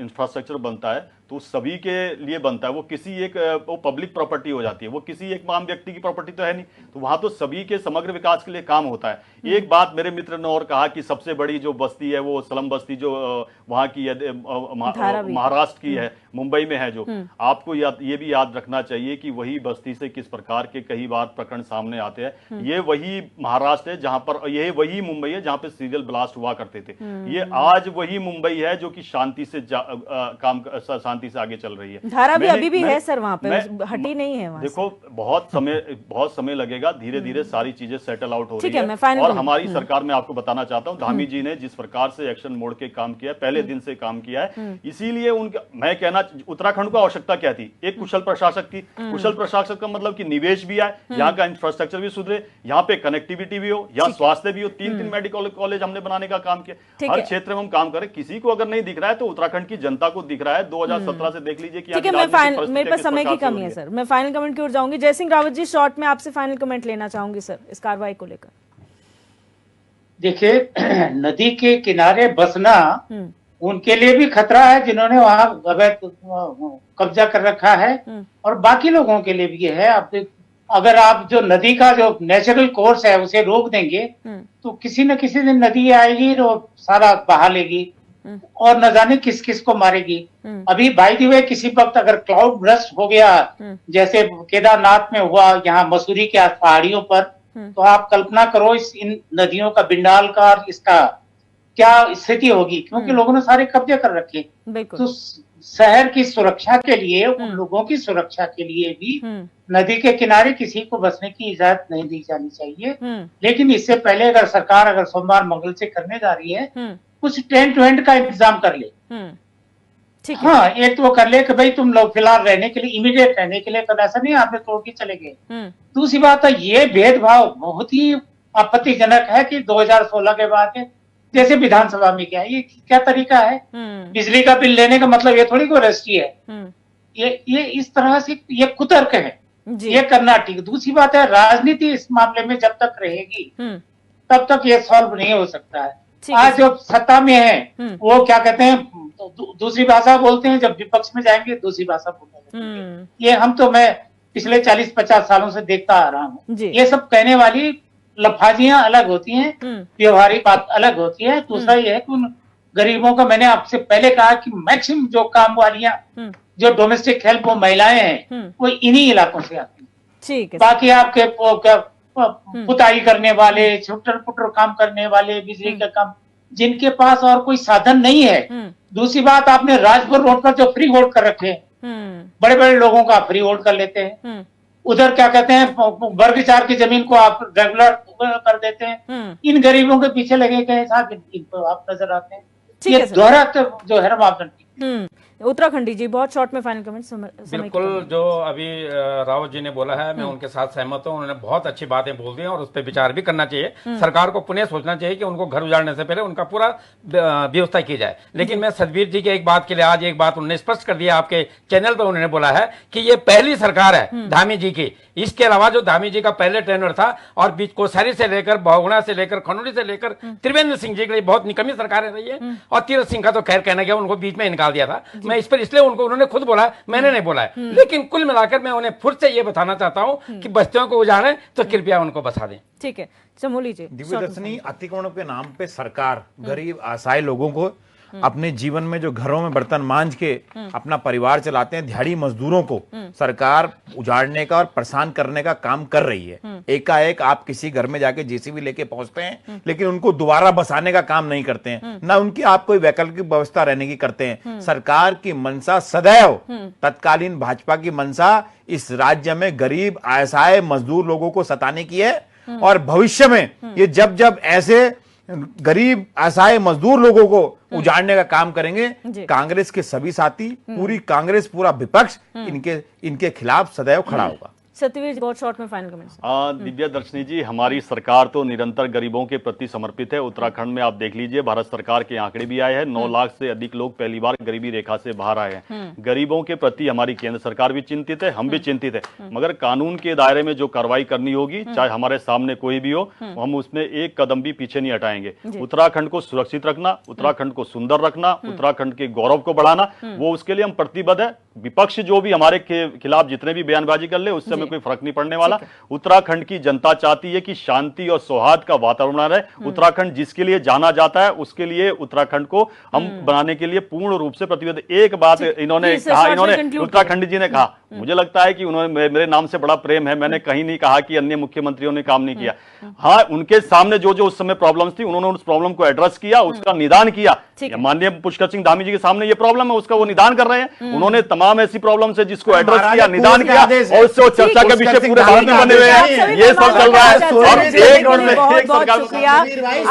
इंफ्रास्ट्रक्चर बनता है तो सभी के लिए बनता है। वो पब्लिक प्रॉपर्टी हो जाती है, वो किसी एक आम व्यक्ति की प्रॉपर्टी तो है नहीं। तो वहां तो सभी के समग्र विकास के लिए काम होता है। एक बात मेरे मित्र ने और कहा कि सबसे बड़ी जो बस्ती है वो स्लम बस्ती जो वहां की है, महाराष्ट्र की है, मुंबई में है। जो आपको ये भी याद रखना चाहिए कि वही बस्ती से किस प्रकार के कई बार प्रकरण सामने आते हैं। ये वही महाराष्ट्र है जहां पर, ये वही मुंबई है जहां पे सीरियल ब्लास्ट हुआ करते थे। ये आज वही मुंबई है जो कि शांति से आगे चल रही है। धारा भी अभी भी है सर वहां पे, हटी नहीं है वहां। देखो, बहुत समय लगेगा, धीरे धीरे सारी चीजें सेटल आउट हो रही है। और हमारी सरकार में आपको बताना चाहता हूं, धामी जी ने जिस प्रकार से एक्शन मोड के काम किया, पहले दिन से काम किया है। इसीलिए मैं कहना, उत्तराखंड को आवश्यकता क्या थी? एक कुशल प्रशासक थी। कुशल प्रशासक का मतलब कि निवेश भी आए, यहाँ का इंफ्रास्ट्रक्चर भी सुधरे, यहाँ पे कनेक्टिविटी भी हो, यहाँ स्वास्थ्य भी हो। 3 मेडिकल कॉलेज हमने बनाने का काम किया। हर क्षेत्र में हम काम करें। किसी को अगर नहीं दिख रहा है तो उत्तराखंड की जनता को दिख रहा है। 2017 से देख लीजिए कि मेरे पास समय की कमी है सर, मैं फाइनल कमेंट की ओर जाऊंगी। जय सिंह रावत जी, शॉर्ट में आपसे फाइनल कमेंट लेना चाहूंगी सर इस कार्रवाई को लेकर। देखिए, नदी के किनारे बसना उनके लिए भी खतरा है जिन्होंने वहां अवैध कब्जा कर रखा है, और बाकी लोगों के लिए भी है। अगर आप जो नदी का जो नेचुरल कोर्स है उसे रोक देंगे तो किसी न किसी दिन नदी आएगी और सारा बहा लेगी और न जाने किस किस को मारेगी। अभी बाय द वे किसी वक्त अगर क्लाउड ब्रस्ट हो गया, जैसे केदारनाथ में हुआ, यहाँ मसूरी के पहाड़ियों पर, तो आप कल्पना करो इन नदियों का, बिंडाल का, इसका क्या स्थिति होगी, क्योंकि लोगों ने सारे कब्जे कर रखे। बिल्कुल। तो शहर की सुरक्षा के लिए, उन लोगों की सुरक्षा के लिए भी नदी के किनारे किसी को बसने की इजाजत नहीं दी जानी चाहिए। लेकिन इससे पहले सरकार सोमवार मंगल से करने जा रही है, कुछ टेंट वेंट का इंतजाम कर ले। ठीक है। हाँ, एक तो वो कर ले कि भाई तुम लोग फिलहाल रहने के लिए, इमीडिएट रहने के लिए, तो ऐसा नहीं आपने तोड़ के चले गए। दूसरी बात है, ये भेदभाव बहुत ही आपत्तिजनक है कि 2016 के बाद जैसे विधानसभा में क्या है, ये क्या तरीका है? बिजली का बिल लेने का मतलब ये थोड़ी कोई रजिस्ट्री है। ये इस तरह से ये कुतर्क है, ये करना ठीक। दूसरी बात है, राजनीति इस मामले में जब तक रहेगी तब तक ये सॉल्व नहीं हो सकता है। आज जो सत्ता में है वो क्या कहते हैं, दूसरी भाषा बोलते हैं, जब विपक्ष में जाएंगे दूसरी भाषा बोलते हैं। ये मैं पिछले 40-50 सालों से देखता आ रहा हूँ। ये सब कहने वाली लफाजियां अलग होती हैं, व्यवहारिक बात अलग होती है। दूसरा ये है कि उन गरीबों का, मैंने आपसे पहले कहा कि मैक्सिमम जो काम वालियां, जो डोमेस्टिक हेल्प वो महिलाएं हैं, वो इन्हीं इलाकों से आती हैं। ठीक है। बाकी आपके पुताई करने वाले, छुट्टर पुटर काम करने वाले, बिजली का काम, जिनके पास और कोई साधन नहीं है। दूसरी बात, आपने राजपुर रोड पर जो फ्री होल्ड कर रखे हैं, बड़े बड़े लोगों का फ्री होल्ड कर लेते हैं। उधर क्या कहते हैं, वर्ग 4 की जमीन को आप रेगुलर कर देते हैं। इन गरीबों के पीछे लगे गए साहब, इनको आप नजर आते हैं। ये दोहरा जो है मापदंड। उत्तराखंडी जी, बहुत शॉर्ट में फाइनल कमेंट। बिल्कुल, जो अभी रावत जी ने बोला है, मैं उनके साथ सहमत हूं। उन्होंने बहुत अच्छी बातें बोल दी हैं और उस पर विचार भी करना चाहिए। सरकार को पुनः सोचना चाहिए कि उनको घर उजाड़ने से पहले उनका पूरा व्यवस्था की जाए। लेकिन मैं सतबीर जी के एक बात के लिए, आज एक बात उन्होंने स्पष्ट कर दिया, आपके चैनल पर उन्होंने बोला है कि ये पहली सरकार है धामी जी की। इसके अलावा जो धामी जी का पहले टेन्योर था, और बीच कोसारी से लेकर, बहुगुणा से लेकर, खनौरी से लेकर त्रिवेंद्र सिंह जी के लिए बहुत निकम्मी सरकारें रही है। और तीरथ सिंह का तो खैर कहना गया, उनको बीच में निकाल दिया था। मैं इस पर इसलिए उन्होंने खुद बोला, मैंने नहीं बोला है। लेकिन कुल मिलाकर मैं उन्हें फिर से ये बताना चाहता हूं कि बस्तियों को उजाड़ें तो कृपया उनको बसा दें। ठीक है, चमोली जी। दिव्यदर्शनी, अतिक्रमण के नाम पे सरकार गरीब असहाय लोगों को, अपने जीवन में जो घरों में बर्तन मांज के अपना परिवार चलाते हैं, दिहाड़ी मजदूरों को सरकार उजाड़ने का और परेशान करने का काम कर रही है। एकाएक आप किसी घर में जाके जेसीबी लेके पहुंचते हैं, लेकिन उनको दोबारा बसाने का काम नहीं करते हैं, ना उनकी आप कोई वैकल्पिक व्यवस्था रहने की करते हैं। सरकार की मंशा सदैव, तत्कालीन भाजपा की मंशा इस राज्य में गरीब असहाय मजदूर लोगों को सताने की है। और भविष्य में ये जब जब ऐसे गरीब असहाय मजदूर लोगों को उजाड़ने का काम करेंगे, कांग्रेस के सभी साथी, पूरी कांग्रेस, पूरा विपक्ष इनके खिलाफ सदैव खड़ा होगा। सत्यवीर, बहुत शॉर्ट में फाइनल कमेंट्स। दिव्या दर्शनी जी, हमारी सरकार तो निरंतर गरीबों के प्रति समर्पित है। उत्तराखंड में आप देख लीजिए, भारत सरकार के आंकड़े भी आए हैं, 9 लाख से अधिक लोग पहली बार गरीबी रेखा से बाहर आए हैं। गरीबों के प्रति हमारी केंद्र सरकार भी चिंतित है, हम भी चिंतित है। मगर कानून के दायरे में जो कार्रवाई करनी होगी, चाहे हमारे सामने कोई भी हो, हम उसमें एक कदम भी पीछे नहीं हटाएंगे। उत्तराखंड को सुरक्षित रखना, उत्तराखंड को सुंदर रखना, उत्तराखंड के गौरव को बढ़ाना, वो उसके लिए हम प्रतिबद्ध है। विपक्ष जो भी हमारे खिलाफ जितने भी बयानबाजी कर ले, उससे हमें कोई फर्क नहीं पड़ने वाला। उत्तराखंड की जनता चाहती है कि शांति और सौहार्द का वातावरण बना रहे। उत्तराखंड जिसके लिए जाना जाता है, उसके लिए उत्तराखंड को हम बनाने के लिए पूर्ण रूप से प्रतिबद्ध। एक बात इन्होंने कहा, उत्तराखंड जी ने कहा, मुझे लगता है कि उन्होंने मेरे नाम से बड़ा प्रेम है। मैंने कहीं नहीं कहा कि अन्य मुख्यमंत्रियों ने काम नहीं किया। हाँ, उनके सामने जो जो उस समय प्रॉब्लम्स थी, उन्होंने उस प्रॉब्लम को एड्रेस किया, उसका निदान किया। माननीय पुष्कर सिंह धामी जी के सामने ये प्रॉब्लम है, उसका वो निदान कर रहे हैं। उन्होंने तमाम ऐसी प्रॉब्लम्स है जिसको एड्रेस किया, निदान किया, और उससे चर्चा का विषय पूरे भारत में बने हुए हैं। ये सब चल रहा है। बहुत बहुत शुक्रिया।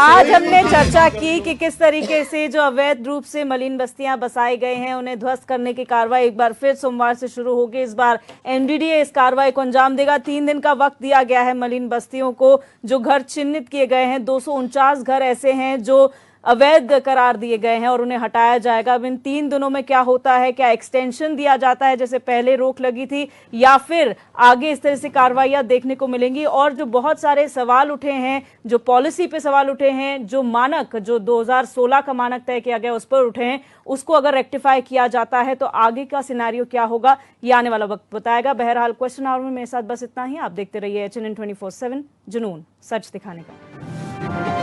आज हमने चर्चा की कि किस तरीके से जो अवैध रूप से मलिन बस्तियां बसाई गए हैं, उन्हें ध्वस्त करने की कार्रवाई एक बार फिर सोमवार से शुरू होगी। इस बार एमडीडीए इस कार्रवाई को अंजाम देगा। 3 दिन का वक्त दिया गया है मलिन बस्तियों को। जो घर चिन्हित किए गए हैं, 249 घर ऐसे हैं जो अवैध करार दिए गए हैं और उन्हें हटाया जाएगा। अब इन 3 दिनों में क्या होता है, क्या एक्सटेंशन दिया जाता है जैसे पहले रोक लगी थी, या फिर आगे इस तरह से कार्रवाइयां देखने को मिलेंगी। और जो बहुत सारे सवाल उठे हैं, जो पॉलिसी पे सवाल उठे हैं, जो मानक, जो 2016 का मानक तय किया गया उस पर उठे हैं, उसको अगर रेक्टिफाई किया जाता है तो आगे का सिनेरियो क्या होगा, ये आने वाला वक्त बताएगा। बहरहाल क्वेश्चन आवर में मेरे साथ बस इतना ही। आप देखते रहिए HNN 24/7, जुनून सच दिखाने का।